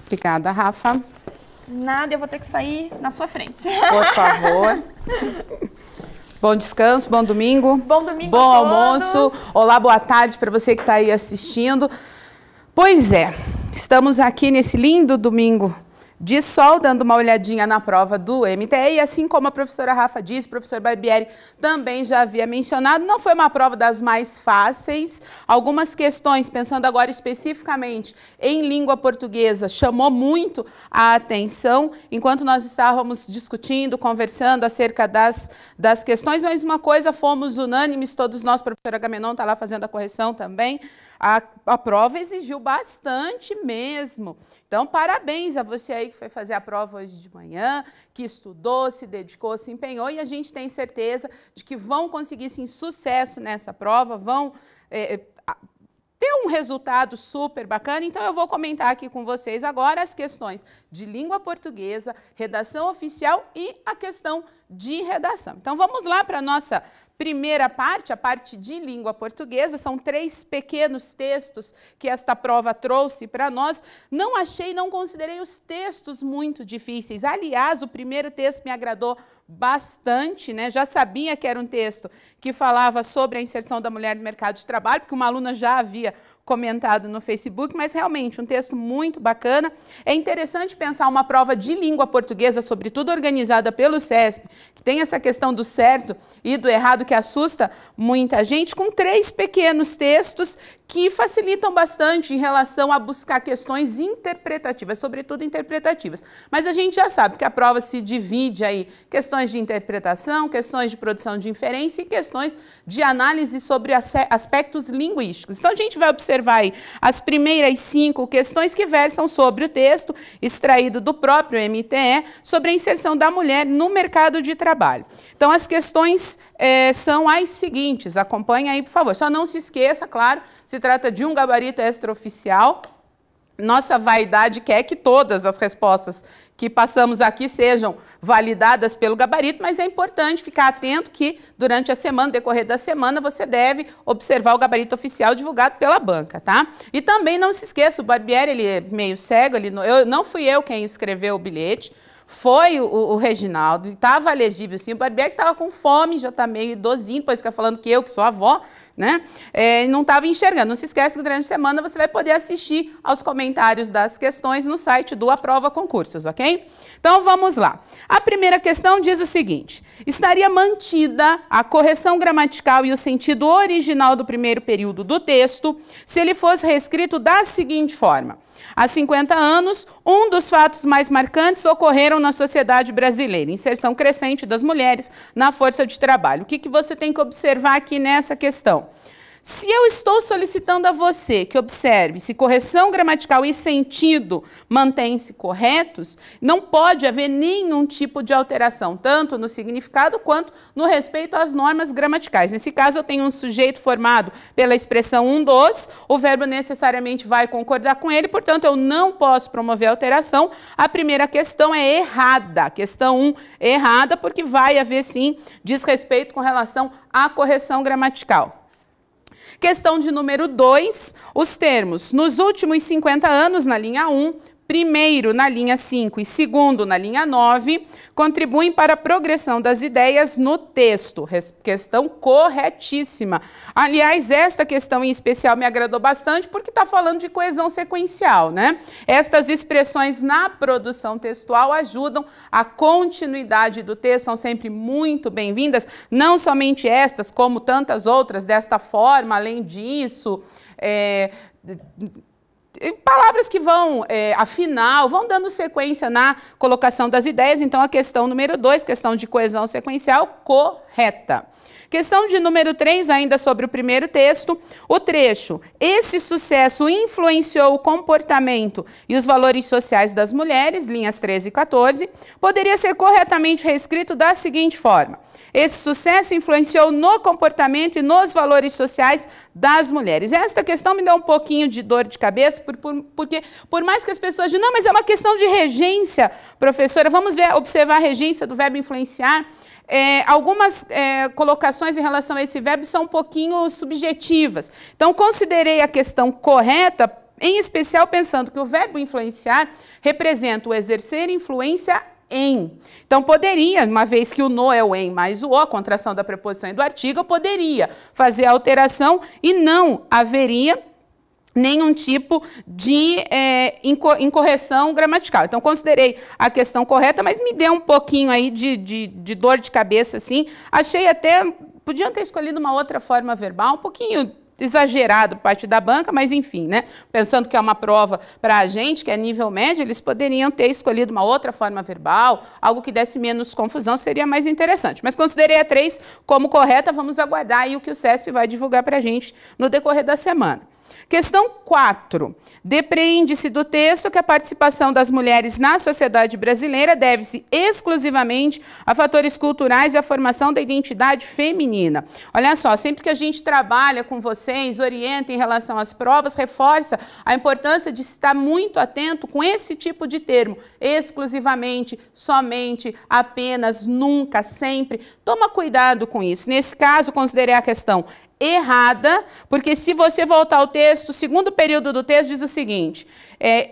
Speaker 3: Obrigada, Rafa.
Speaker 2: De nada, eu vou ter que sair na sua frente.
Speaker 3: Por favor. Bom descanso, bom domingo.
Speaker 2: Bom domingo
Speaker 3: bom
Speaker 2: a
Speaker 3: almoço.
Speaker 2: todos.
Speaker 3: Olá, boa tarde para você que está aí assistindo. Pois é, estamos aqui nesse lindo domingo de sol, dando uma olhadinha na prova do MTE, e assim como a professora Rafa disse, o professor Barbieri também já havia mencionado, não foi uma prova das mais fáceis. Algumas questões, pensando agora especificamente em língua portuguesa, chamou muito a atenção, enquanto nós estávamos discutindo, conversando acerca das questões, mas uma coisa, fomos unânimes, todos nós, a professora Agamenon está lá fazendo a correção também, a prova exigiu bastante mesmo. Então, parabéns a você aí que foi fazer a prova hoje de manhã, que estudou, se dedicou, se empenhou, e a gente tem certeza de que vão conseguir, sim, sucesso nessa prova, vão ter um resultado super bacana. Então, eu vou comentar aqui com vocês agora as questões de língua portuguesa, redação oficial e a questão de redação. Então, vamos lá para a nossa primeira parte, a parte de língua portuguesa. São 3 pequenos textos que esta prova trouxe para nós. Não considerei os textos muito difíceis. Aliás, o primeiro texto me agradou bastante, né? Já sabia que era um texto que falava sobre a inserção da mulher no mercado de trabalho, porque uma aluna já havia comentado no Facebook, mas realmente um texto muito bacana. É interessante pensar uma prova de língua portuguesa, sobretudo organizada pelo CESP, que tem essa questão do certo e do errado que assusta muita gente, com 3 pequenos textos que facilitam bastante em relação a buscar questões interpretativas, sobretudo interpretativas. Mas a gente já sabe que a prova se divide aí questões de interpretação, questões de produção de inferência e questões de análise sobre aspectos linguísticos. Então a gente vai observar aí as primeiras 5 questões que versam sobre o texto extraído do próprio MTE sobre a inserção da mulher no mercado de trabalho. Então as questões são as seguintes, acompanhe aí por favor. Só não se esqueça, claro, se trata de um gabarito extraoficial. Nossa vaidade quer que todas as respostas que passamos aqui sejam validadas pelo gabarito, mas é importante ficar atento que durante a semana, no decorrer da semana, você deve observar o gabarito oficial divulgado pela banca, tá? E também não se esqueça, o Barbieri, ele é meio cego, não fui eu quem escreveu o bilhete, foi o Reginaldo, estava legível sim, o Barbieri estava com fome, já está meio idosinho, depois fica falando que eu, que sou avó, né? Não estava enxergando. Não se esquece que durante a semana você vai poder assistir aos comentários das questões no site do Aprova Concursos, ok? Então vamos lá. A primeira questão diz o seguinte: estaria mantida a correção gramatical e o sentido original do primeiro período do texto se ele fosse reescrito da seguinte forma: há 50 anos, um dos fatos mais marcantes ocorreram na sociedade brasileira, inserção crescente das mulheres na força de trabalho. O que você tem que observar aqui nessa questão? Se eu estou solicitando a você que observe se correção gramatical e sentido mantêm-se corretos, não pode haver nenhum tipo de alteração, tanto no significado quanto no respeito às normas gramaticais. Nesse caso, eu tenho um sujeito formado pela expressão um dos, o verbo necessariamente vai concordar com ele, portanto, eu não posso promover alteração. A primeira questão é errada. Questão 1, errada, porque vai haver, sim, desrespeito com relação à correção gramatical. Questão de número 2, os termos nos últimos 50 anos, na linha 1, primeiro na linha 5 e segundo na linha 9, contribuem para a progressão das ideias no texto. Questão corretíssima. Aliás, esta questão em especial me agradou bastante porque está falando de coesão sequencial, né? Estas expressões na produção textual ajudam a continuidade do texto, são sempre muito bem-vindas, não somente estas, como tantas outras desta forma, além disso, palavras que vão, afinal, vão dando sequência na colocação das ideias. Então, a questão número 2, questão de coesão sequencial, correta. Questão de número 3, ainda sobre o primeiro texto, o trecho: esse sucesso influenciou o comportamento e os valores sociais das mulheres, linhas 13 e 14, poderia ser corretamente reescrito da seguinte forma: esse sucesso influenciou no comportamento e nos valores sociais das mulheres. Esta questão me dá um pouquinho de dor de cabeça, porque por mais que as pessoas digam, não, mas é uma questão de regência, professora, vamos observar a regência do verbo influenciar. Algumas colocações em relação a esse verbo são um pouquinho subjetivas. Então, considerei a questão correta, em especial pensando que o verbo influenciar representa o exercer influência em. Então, poderia, uma vez que o no é o em mais o, a contração da preposição e do artigo, eu poderia fazer a alteração e não haveria nenhum tipo de incorreção gramatical. Então, considerei a questão correta, mas me deu um pouquinho aí de dor de cabeça, assim. Achei até, podiam ter escolhido uma outra forma verbal, um pouquinho exagerado por parte da banca, mas enfim, né? Pensando que é uma prova para a gente, que é nível médio, eles poderiam ter escolhido uma outra forma verbal, algo que desse menos confusão, seria mais interessante. Mas considerei a 3 como correta, vamos aguardar aí o que o CESP vai divulgar para a gente no decorrer da semana. Questão 4. Depreende-se do texto que a participação das mulheres na sociedade brasileira deve-se exclusivamente a fatores culturais e à formação da identidade feminina. Olha só, sempre que a gente trabalha com vocês, orienta em relação às provas, reforça a importância de estar muito atento com esse tipo de termo. Exclusivamente, somente, apenas, nunca, sempre. Toma cuidado com isso. Nesse caso, considerei a questão errada, porque se você voltar ao texto, o segundo período do texto diz o seguinte: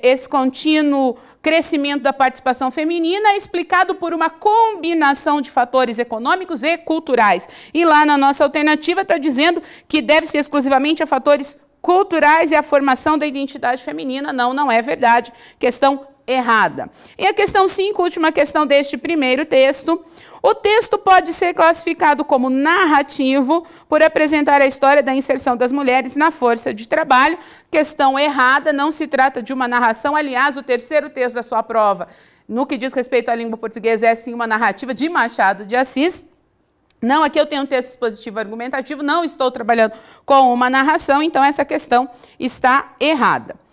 Speaker 3: esse contínuo crescimento da participação feminina é explicado por uma combinação de fatores econômicos e culturais. E lá na nossa alternativa está dizendo que deve-se exclusivamente a fatores culturais e a formação da identidade feminina. Não, não é verdade. Questão errada. E a questão 5, última questão deste primeiro texto. O texto pode ser classificado como narrativo por apresentar a história da inserção das mulheres na força de trabalho. Questão errada, não se trata de uma narração. Aliás, o terceiro texto da sua prova, no que diz respeito à língua portuguesa, é sim uma narrativa de Machado de Assis. Não, aqui eu tenho um texto expositivo argumentativo, não estou trabalhando com uma narração, então essa questão está errada.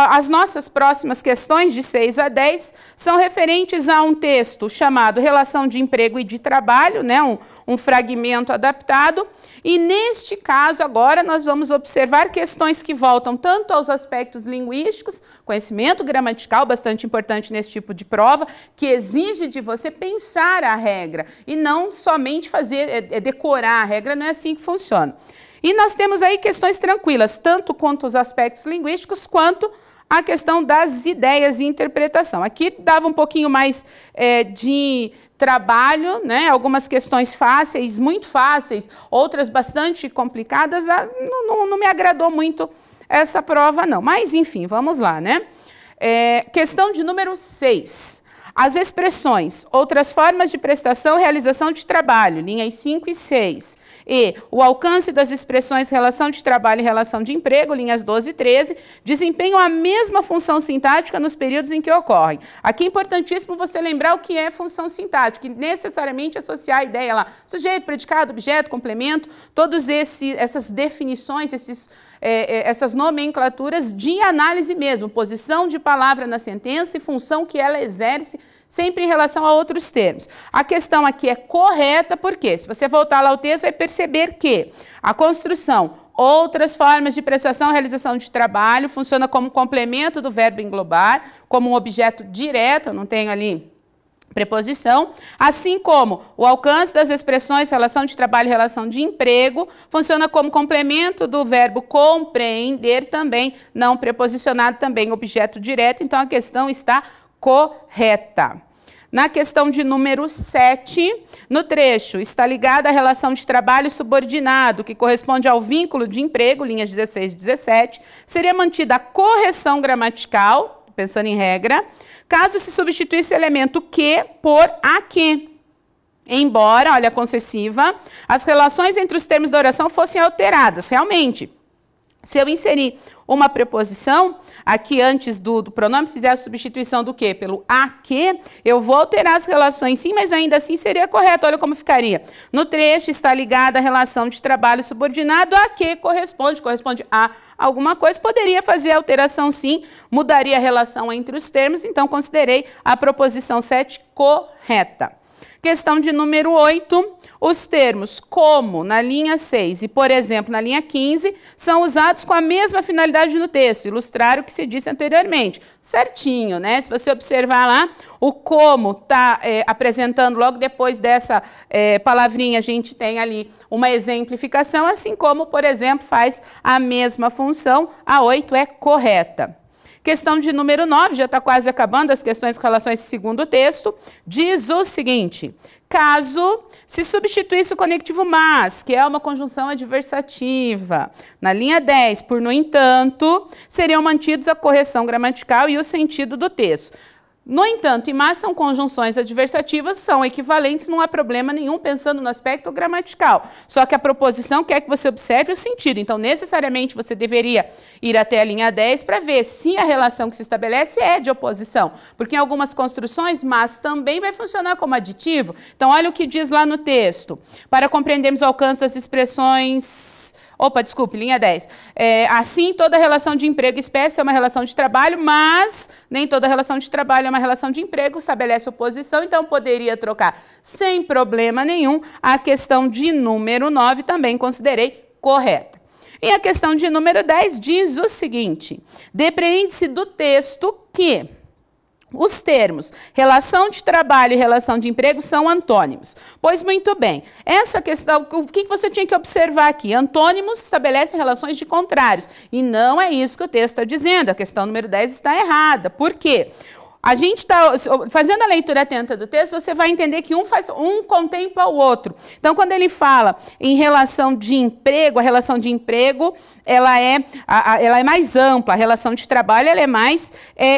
Speaker 3: As nossas próximas questões, de 6 a 10, são referentes a um texto chamado Relação de Emprego e de Trabalho, né, um fragmento adaptado, e neste caso agora nós vamos observar questões que voltam tanto aos aspectos linguísticos, conhecimento gramatical, bastante importante nesse tipo de prova, que exige de você pensar a regra, e não somente decorar a regra, não é assim que funciona. E nós temos aí questões tranquilas, tanto quanto os aspectos linguísticos, quanto a questão das ideias e interpretação. Aqui dava um pouquinho mais de trabalho, né? Algumas questões fáceis, muito fáceis, outras bastante complicadas. Não me agradou muito essa prova, não. Mas, enfim, vamos lá, né? Questão de número 6. As expressões, outras formas de prestação e realização de trabalho, linhas 5 e 6. E o alcance das expressões relação de trabalho e relação de emprego, linhas 12 e 13, desempenham a mesma função sintática nos períodos em que ocorrem. Aqui é importantíssimo você lembrar o que é função sintática, e necessariamente associar a ideia lá, sujeito, predicado, objeto, complemento, todas essas definições, essas nomenclaturas de análise mesmo, posição de palavra na sentença e função que ela exerce, sempre em relação a outros termos. A questão aqui é correta, porque se você voltar lá ao texto, vai perceber que a construção, outras formas de prestação e realização de trabalho, funciona como complemento do verbo englobar, como um objeto direto, eu não tenho ali preposição, assim como o alcance das expressões relação de trabalho e relação de emprego, funciona como complemento do verbo compreender, também não preposicionado, também objeto direto, então a questão está correta. Na questão de número 7, no trecho, está ligada a relação de trabalho subordinado, que corresponde ao vínculo de emprego, linhas 16 e 17, seria mantida a correção gramatical, pensando em regra, caso se substituísse o elemento que por a que. Embora, olha a concessiva, as relações entre os termos da oração fossem alteradas, realmente. Se eu inserir uma preposição, aqui antes do pronome, fizer a substituição do que? Pelo a que, eu vou alterar as relações sim, mas ainda assim seria correto. Olha como ficaria. No trecho está ligada a relação de trabalho subordinado a que corresponde a alguma coisa. Poderia fazer a alteração sim, mudaria a relação entre os termos, então considerei a proposição 7 correta. Questão de número 8, os termos como na linha 6 e, por exemplo, na linha 15, são usados com a mesma finalidade no texto, ilustrar o que se disse anteriormente. Certinho, né? Se você observar lá, o como está apresentando logo depois dessa palavrinha, a gente tem ali uma exemplificação, assim como, por exemplo, faz a mesma função, a 8 é correta. Questão de número 9, já está quase acabando as questões com relação a esse segundo texto, diz o seguinte: caso se substituísse o conectivo mas, que é uma conjunção adversativa, na linha 10, por no entanto, seriam mantidos a correção gramatical e o sentido do texto. No entanto, e mas são conjunções adversativas, são equivalentes, não há problema nenhum pensando no aspecto gramatical. Só que a proposição quer que você observe o sentido. Então, necessariamente, você deveria ir até a linha 10 para ver se a relação que se estabelece é de oposição. Porque em algumas construções, mas também vai funcionar como aditivo. Então, olha o que diz lá no texto. Para compreendermos o alcance das expressões... linha 10. Assim, toda relação de emprego e espécie é uma relação de trabalho, mas nem toda relação de trabalho é uma relação de emprego, estabelece oposição, então poderia trocar sem problema nenhum. A questão de número 9 também considerei correta. E a questão de número 10 diz o seguinte: depreende-se do texto que os termos relação de trabalho e relação de emprego são antônimos. Pois muito bem, essa questão, o que você tinha que observar aqui? Antônimos estabelecem relações de contrários. E não é isso que o texto está dizendo. A questão número 10 está errada. Por quê? a gente está fazendo a leitura atenta do texto, você vai entender que um contempla o outro. Então, quando ele fala em relação de emprego, a relação de emprego ela é mais ampla, a relação de trabalho ela é mais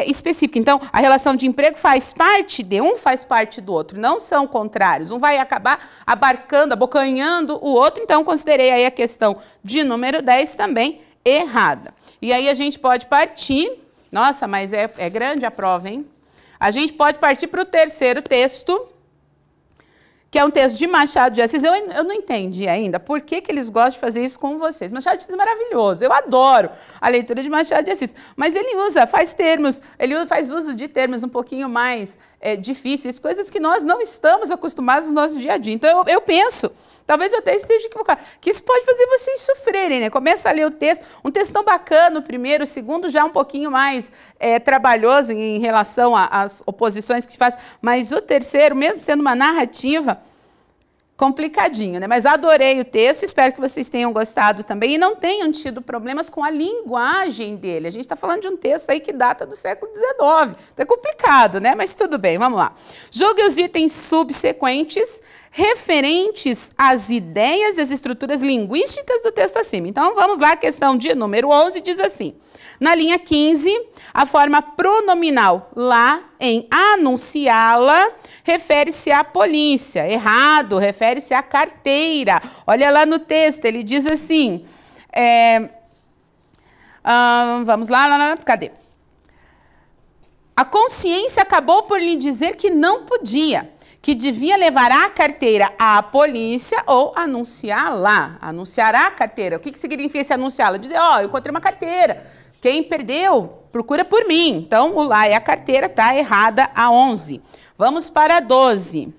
Speaker 3: específica. Então, a relação de emprego faz parte faz parte do outro, não são contrários. Um vai acabar abarcando, abocanhando o outro, então considerei aí a questão de número 10 também errada. E aí a gente pode partir, nossa, mas é grande a prova, hein? A gente pode partir para o terceiro texto, que é um texto de Machado de Assis. Eu não entendi ainda por que eles gostam de fazer isso com vocês. Machado de Assis é maravilhoso, eu adoro a leitura de Machado de Assis, mas ele faz uso de termos um pouquinho mais difíceis, coisas que nós não estamos acostumados no nosso dia a dia. Então eu penso, talvez eu até esteja equivocado, que isso pode fazer vocês sofrerem, né? Começa a ler o texto, um texto tão bacana o primeiro, o segundo já um pouquinho mais trabalhoso em relação às oposições que se faz, mas o terceiro, mesmo sendo uma narrativa, complicadinho, né? Mas adorei o texto, espero que vocês tenham gostado também e não tenham tido problemas com a linguagem dele. A gente está falando de um texto aí que data do século XIX. É complicado, né? Mas tudo bem, vamos lá. Julgue os itens subsequentes referentes às ideias e às estruturas linguísticas do texto acima. Então, vamos lá, a questão de número 11 diz assim. Na linha 15, a forma pronominal lá em anunciá-la refere-se à polícia. Errado, refere-se à carteira. Olha lá no texto, ele diz assim, vamos lá, cadê? A consciência acabou por lhe dizer que não podia, que devia levar a carteira à polícia ou anunciá-la. Anunciará a carteira. O que significa esse anunciá-la? Dizer, eu encontrei uma carteira. Quem perdeu, procura por mim. Então, o lá é a carteira, está errada a 11. Vamos para a 12,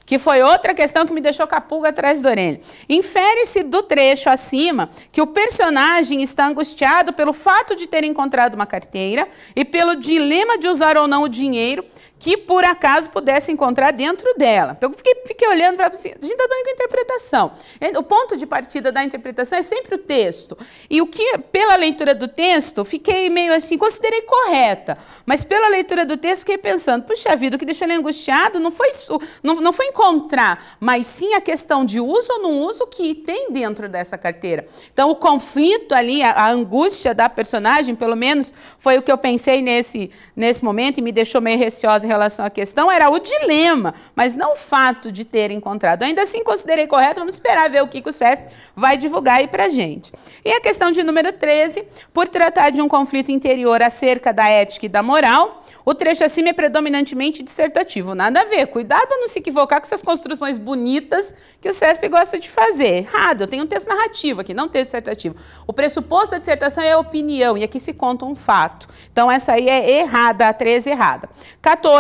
Speaker 3: que foi outra questão que me deixou com a pulga atrás da orelha. Infere-se do trecho acima que o personagem está angustiado pelo fato de ter encontrado uma carteira e pelo dilema de usar ou não o dinheiro que, por acaso, pudesse encontrar dentro dela. Então, fiquei olhando para assim, a gente está dando com interpretação. O ponto de partida da interpretação é sempre o texto. E o que, pela leitura do texto, fiquei meio assim, considerei correta, mas pela leitura do texto fiquei pensando, puxa vida, o que deixou ele angustiado não foi encontrar, mas sim a questão de uso ou não uso que tem dentro dessa carteira. Então, o conflito ali, a angústia da personagem, pelo menos, foi o que eu pensei nesse momento e me deixou meio receosa em relação à questão, era o dilema, mas não o fato de ter encontrado. Ainda assim, considerei correto, vamos esperar ver o que o CESP vai divulgar aí para a gente. E a questão de número 13, por tratar de um conflito interior acerca da ética e da moral, o trecho acima é predominantemente dissertativo. Nada a ver, cuidado para não se equivocar com essas construções bonitas que o CESP gosta de fazer. Errado, eu tenho um texto narrativo aqui, não texto dissertativo. O pressuposto da dissertação é a opinião, e aqui se conta um fato. Então, essa aí é errada, a 13 errada. 14,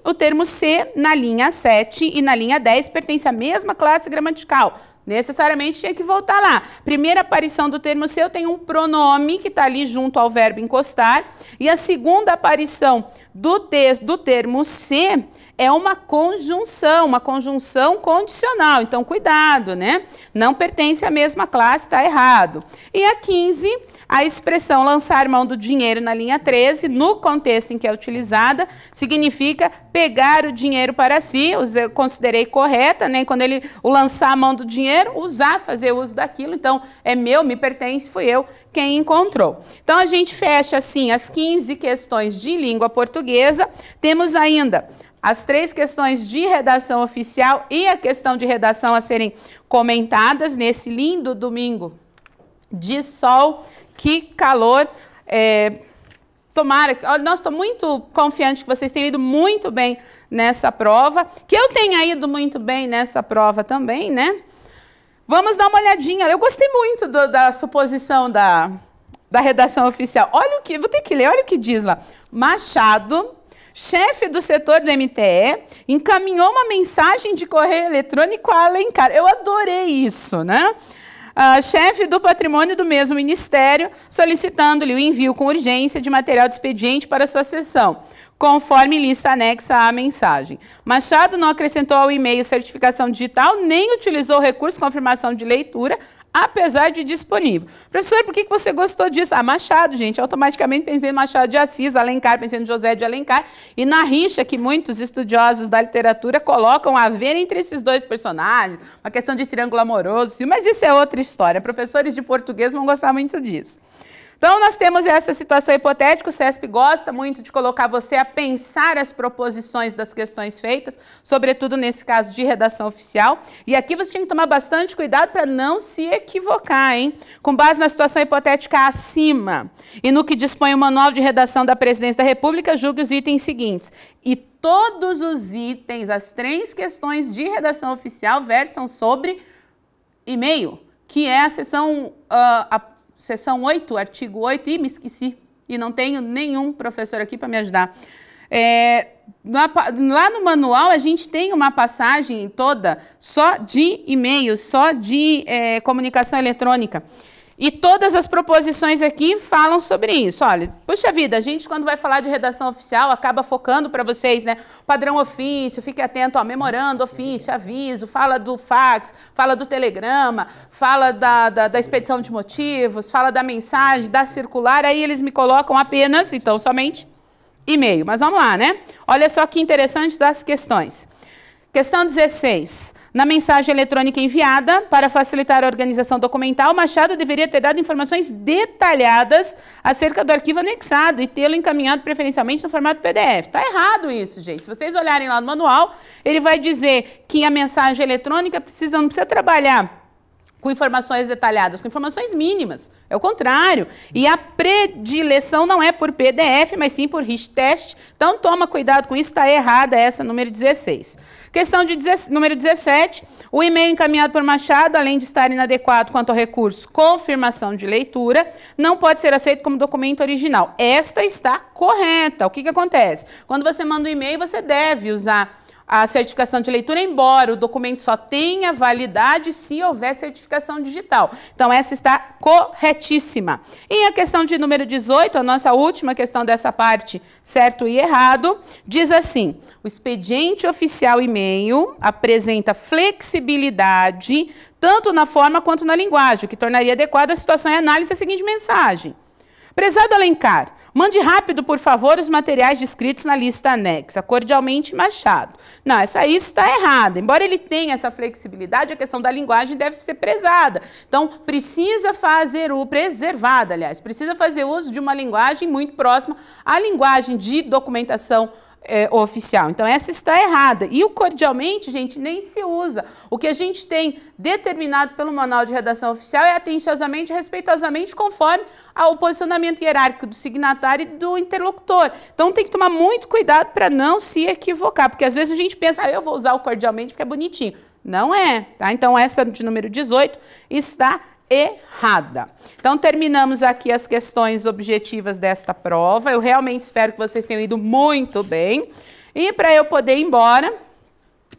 Speaker 3: o termo ser na linha 7 e na linha 10 pertence à mesma classe gramatical. Necessariamente tinha que voltar lá. Primeira aparição do termo ser, eu tenho um pronome que está ali junto ao verbo encostar. E a segunda aparição do termo ser é uma conjunção condicional. Então, cuidado, né? Não pertence à mesma classe, está errado. E a 15, a expressão lançar mão do dinheiro na linha 13, no contexto em que é utilizada, significa pegar o dinheiro para si. Eu considerei correta, né? Quando o lançar a mão do dinheiro, usar, fazer uso daquilo. Então, é meu, me pertence, fui eu quem encontrou. Então, a gente fecha, assim, as 15 questões de língua portuguesa. Temos ainda as 3 questões de redação oficial e a questão de redação a serem comentadas nesse lindo domingo de sol. Que calor. Tomara, nós estou muito confiante que vocês tenham ido muito bem nessa prova, que eu tenha ido muito bem nessa prova também, né? Vamos dar uma olhadinha. Eu gostei muito da suposição da redação oficial. Olha o que, vou ter que ler, olha o que diz lá. Machado, chefe do setor do MTE, encaminhou uma mensagem de correio eletrônico a Alencar. Eu adorei isso, né? Chefe do patrimônio do mesmo ministério, solicitando-lhe o envio com urgência de material de expediente para sua sessão. conforme lista anexa à mensagem. Machado não acrescentou ao e-mail certificação digital, nem utilizou o recurso confirmação de leitura, apesar de disponível. Professor, por que você gostou disso? Ah, Machado, gente. Automaticamente pensei em Machado de Assis, Alencar, pensei em José de Alencar, e na rixa que muitos estudiosos da literatura colocam a ver entre esses dois personagens, uma questão de triângulo amoroso, mas isso é outra história. Professores de português vão gostar muito disso. Então, nós temos essa situação hipotética, o CESP gosta muito de colocar você a pensar as proposições das questões feitas, sobretudo nesse caso de redação oficial, e aqui você tem que tomar bastante cuidado para não se equivocar, hein? Com base na situação hipotética acima, e no que dispõe o Manual de Redação da Presidência da República, julgue os itens seguintes. E todos os itens, as 3 questões de redação oficial versam sobre e-mail, que é a seção 8, artigo 8, me esqueci, e não tenho nenhum professor aqui para me ajudar. Lá no manual, a gente tem uma passagem toda só de e-mails, só de comunicação eletrônica. E todas as proposições aqui falam sobre isso. Olha, puxa vida, a gente quando vai falar de redação oficial acaba focando para vocês, né? Padrão ofício, fique atento, ó, memorando, ofício, aviso, fala do fax, fala do telegrama, fala da expedição de motivos, fala da mensagem, da circular, aí eles me colocam apenas, então, somente e-mail. Mas vamos lá, né? Olha só que interessantes as questões. Questão 16. Na mensagem eletrônica enviada, para facilitar a organização documental, Machado deveria ter dado informações detalhadas acerca do arquivo anexado e tê-lo encaminhado preferencialmente no formato PDF. Está errado isso, gente. Se vocês olharem lá no manual, ele vai dizer que a mensagem eletrônica não precisa trabalhar com informações detalhadas, com informações mínimas. É o contrário. E a predileção não é por PDF, mas sim por rich test. Então, toma cuidado com isso, está errada essa número 16. Questão de número 17, o e-mail encaminhado por Machado, além de estar inadequado quanto ao recurso confirmação de leitura, não pode ser aceito como documento original. Esta está correta. O que acontece? Quando você manda um e-mail, você deve usar a certificação de leitura, embora o documento só tenha validade se houver certificação digital. Então, essa está corretíssima. E a questão de número 18, a nossa última questão dessa parte, certo e errado, diz assim: o expediente oficial e-mail apresenta flexibilidade tanto na forma quanto na linguagem, o que tornaria adequada a situação e análise da seguinte mensagem. Prezado Alencar, mande rápido, por favor, os materiais descritos na lista anexa. Cordialmente, Machado. Não, essa aí está errada. Embora ele tenha essa flexibilidade, a questão da linguagem deve ser prezada. Então, precisa fazer preservada, aliás, precisa fazer uso de uma linguagem muito próxima à linguagem de documentação oficial. Então, essa está errada. E o cordialmente, gente, nem se usa. O que a gente tem determinado pelo Manual de Redação Oficial é atenciosamente e respeitosamente conforme ao posicionamento hierárquico do signatário e do interlocutor. Então, tem que tomar muito cuidado para não se equivocar, porque às vezes a gente pensa, eu vou usar o cordialmente porque é bonitinho. Não é, tá? Então, essa de número 18 está errada. Então, terminamos aqui as questões objetivas desta prova. Eu realmente espero que vocês tenham ido muito bem. E para eu poder ir embora,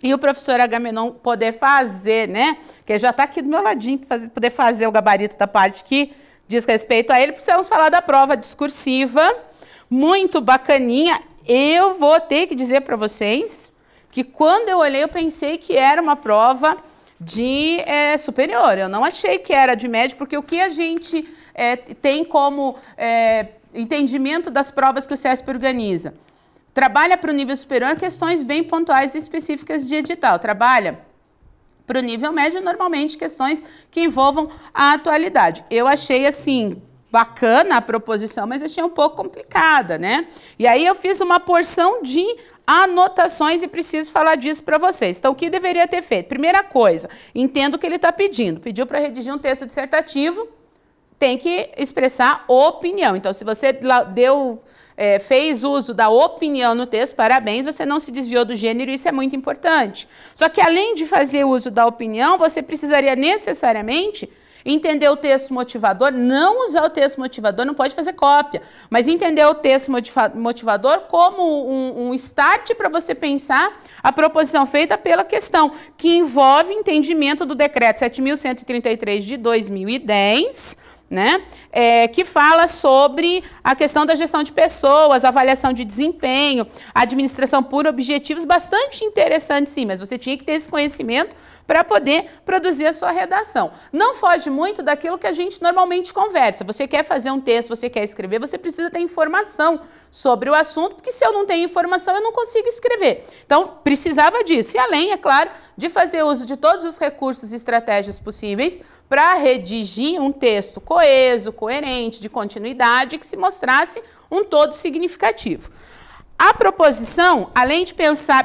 Speaker 3: e o professor Agamenon poder fazer, né? Que já está aqui do meu ladinho, poder fazer o gabarito da parte que diz respeito a ele, precisamos falar da prova discursiva, muito bacaninha. Eu vou ter que dizer para vocês que quando eu olhei, eu pensei que era uma prova de superior. Eu não achei que era de médio, porque o que a gente tem como entendimento das provas que o CESP organiza? Trabalha para o nível superior questões bem pontuais e específicas de edital. Trabalha para o nível médio, normalmente, questões que envolvam a atualidade. Eu achei, assim, bacana a proposição, mas achei um pouco complicada, né? E aí eu fiz uma porção de anotações e preciso falar disso para vocês. Então, o que deveria ter feito? Primeira coisa, entendo o que ele está pedindo. Pediu para redigir um texto dissertativo, tem que expressar opinião. Então, se você fez uso da opinião no texto, parabéns, você não se desviou do gênero, isso é muito importante. Só que, além de fazer uso da opinião, você precisaria necessariamente entender o texto motivador, não usar o texto motivador, não pode fazer cópia, mas entender o texto motivador como um start para você pensar a proposição feita pela questão, que envolve entendimento do decreto 7.133 de 2010, né? Que fala sobre a questão da gestão de pessoas, avaliação de desempenho, administração por objetivos, bastante interessante sim, mas você tinha que ter esse conhecimento para poder produzir a sua redação. Não foge muito daquilo que a gente normalmente conversa. Você quer fazer um texto, você quer escrever, você precisa ter informação sobre o assunto, porque se eu não tenho informação, eu não consigo escrever. Então, precisava disso. E além, é claro, de fazer uso de todos os recursos e estratégias possíveis para redigir um texto coeso, coerente, de continuidade, que se mostrasse um todo significativo. A proposição, além de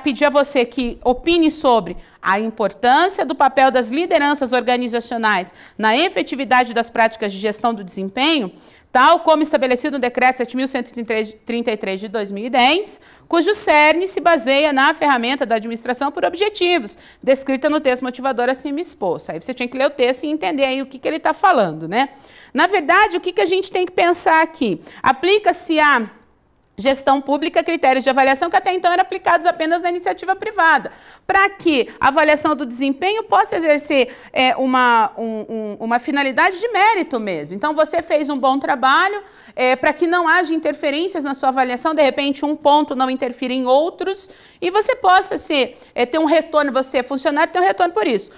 Speaker 3: pedir a você que opine sobre a importância do papel das lideranças organizacionais na efetividade das práticas de gestão do desempenho, tal como estabelecido no Decreto 7.133 de 2010, cujo cerne se baseia na ferramenta da administração por objetivos, descrita no texto motivador acima exposto. Aí você tinha que ler o texto e entender aí o que ele está falando, né? Na verdade, o que a gente tem que pensar aqui? Aplica-se a gestão pública, critérios de avaliação que até então eram aplicados apenas na iniciativa privada, para que a avaliação do desempenho possa exercer uma finalidade de mérito mesmo. Então, você fez um bom trabalho, para que não haja interferências na sua avaliação, de repente um ponto não interfira em outros, e você possa ter um retorno, você, funcionário, ter um retorno por isso.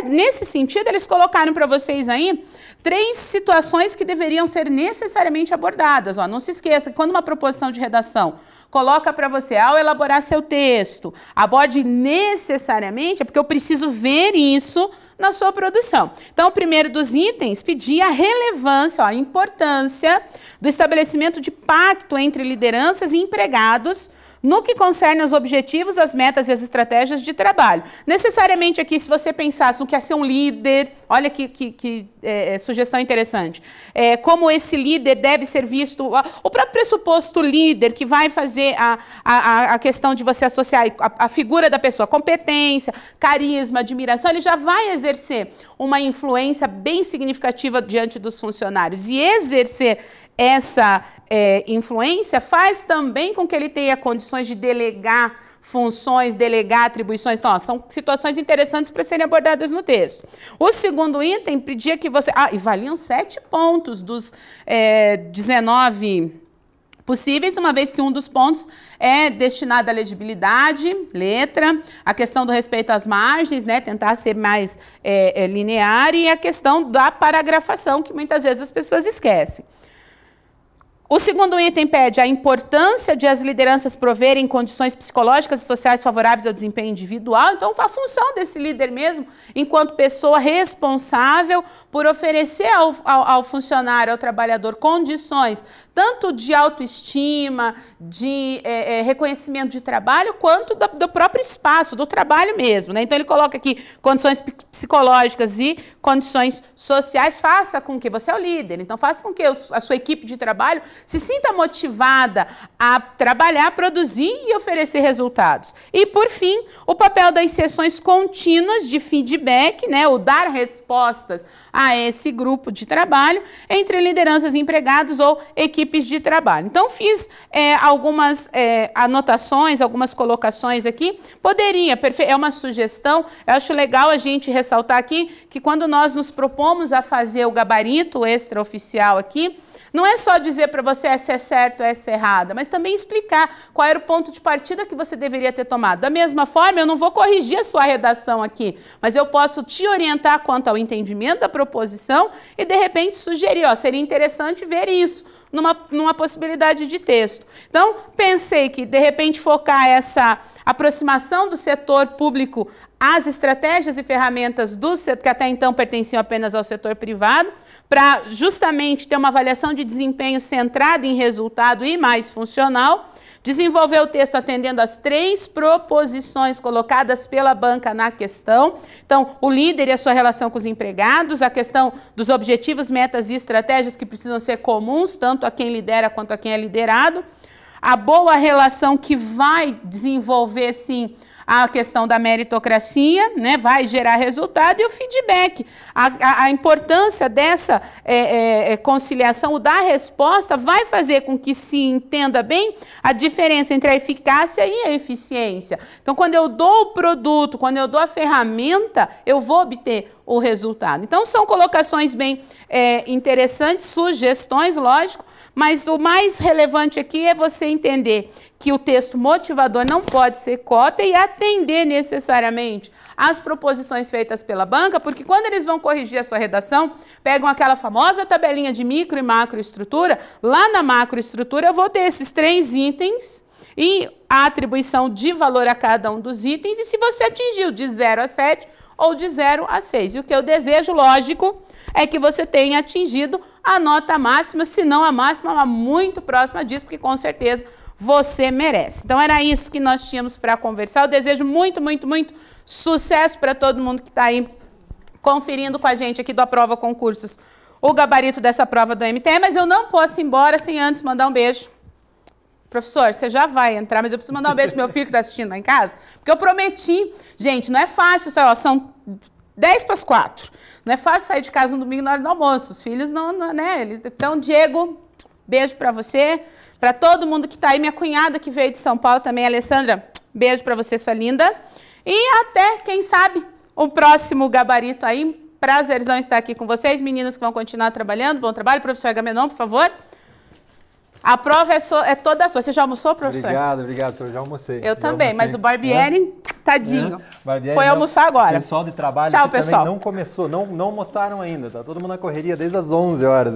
Speaker 3: Nesse sentido, eles colocaram para vocês aí 3 situações que deveriam ser necessariamente abordadas. Ó, não se esqueça que quando uma proposição de redação coloca para você, ao elaborar seu texto, aborde necessariamente, é porque eu preciso ver isso na sua produção. Então, o primeiro dos itens pedia a relevância, a importância do estabelecimento de pacto entre lideranças e empregados no que concerne aos objetivos, as metas e as estratégias de trabalho. Necessariamente aqui, se você pensasse no que é ser um líder, olha que sugestão interessante, como esse líder deve ser visto, o próprio pressuposto líder, que vai fazer a questão de você associar a figura da pessoa, competência, carisma, admiração, ele já vai exercer uma influência bem significativa diante dos funcionários. E exercer essa influência faz também com que ele tenha condições de delegar funções, delegar atribuições. Então, ó, são situações interessantes para serem abordadas no texto. O segundo item pedia que você... e valiam 7 pontos dos 19 possíveis, uma vez que um dos pontos é destinado à legibilidade, letra, a questão do respeito às margens, né, tentar ser mais linear, e a questão da paragrafação, que muitas vezes as pessoas esquecem. O segundo item pede a importância de as lideranças proverem condições psicológicas e sociais favoráveis ao desempenho individual. Então, a função desse líder mesmo, enquanto pessoa responsável por oferecer ao funcionário, ao trabalhador, condições tanto de autoestima, de reconhecimento de trabalho, quanto do próprio espaço, do trabalho mesmo, né? Então, ele coloca aqui condições psicológicas e condições sociais. Faça com que você é o líder, então faça com que a sua equipe de trabalho se sinta motivada a trabalhar, produzir e oferecer resultados. E, por fim, o papel das sessões contínuas de feedback, né, o dar respostas a esse grupo de trabalho entre lideranças e empregados ou equipes de trabalho. Então, fiz algumas anotações, algumas colocações aqui. Poderia, é uma sugestão, eu acho legal a gente ressaltar aqui que quando nós nos propomos a fazer o gabarito extraoficial aqui, não é só dizer para você essa é certo, essa é errada, mas também explicar qual era o ponto de partida que você deveria ter tomado. Da mesma forma, eu não vou corrigir a sua redação aqui, mas eu posso te orientar quanto ao entendimento da proposição e, de repente, sugerir, ó, seria interessante ver isso numa possibilidade de texto. Então, pensei que, de repente, focar essa aproximação do setor público às estratégias e ferramentas do setor, que até então pertenciam apenas ao setor privado, para justamente ter uma avaliação de desempenho centrada em resultado e mais funcional, desenvolver o texto atendendo às 3 proposições colocadas pela banca na questão. Então, o líder e a sua relação com os empregados, a questão dos objetivos, metas e estratégias que precisam ser comuns, tanto a quem lidera quanto a quem é liderado, a boa relação que vai desenvolver, sim, a questão da meritocracia, né, vai gerar resultado, e o feedback. A importância dessa conciliação, o da resposta, vai fazer com que se entenda bem a diferença entre a eficácia e a eficiência. Então, quando eu dou o produto, quando eu dou a ferramenta, eu vou obter o resultado. Então, são colocações bem interessantes, sugestões, lógico, mas o mais relevante aqui é você entender que o texto motivador não pode ser cópia e atender necessariamente às proposições feitas pela banca, porque quando eles vão corrigir a sua redação, pegam aquela famosa tabelinha de micro e macroestrutura, lá na macroestrutura eu vou ter esses 3 itens e a atribuição de valor a cada um dos itens, e se você atingiu de 0 a 7 ou de 0 a 6. E o que eu desejo, lógico, é que você tenha atingido a nota máxima, se não a máxima, mas muito próxima disso, porque com certeza você merece. Então, era isso que nós tínhamos para conversar. Eu desejo muito, muito, muito sucesso para todo mundo que está aí conferindo com a gente aqui do Aprova Concursos o gabarito dessa prova do MTE, mas eu não posso ir embora sem antes mandar um beijo. Professor, você já vai entrar, mas eu preciso mandar um beijo pro meu filho que está assistindo lá em casa, porque eu prometi. Gente, não é fácil, são 10 para as 4. Não é fácil sair de casa no domingo na hora do almoço. Os filhos não né? Então, Diego, beijo para você. Para todo mundo que está aí, minha cunhada que veio de São Paulo também, Alessandra, beijo para você, sua linda. E até, quem sabe, o próximo gabarito aí. Prazerzão estar aqui com vocês, meninos que vão continuar trabalhando. Bom trabalho, professor Agamenon, por favor. A prova é toda sua. Você já almoçou, professor?
Speaker 4: Obrigado, eu já almocei.
Speaker 3: Eu também, mas o Barbieri, tadinho,
Speaker 4: Barbieri
Speaker 3: foi almoçar agora.
Speaker 4: O pessoal de trabalho
Speaker 3: Tchau,
Speaker 4: aqui
Speaker 3: pessoal.
Speaker 4: Também não começou, não almoçaram ainda, tá todo mundo na correria desde as 11 horas.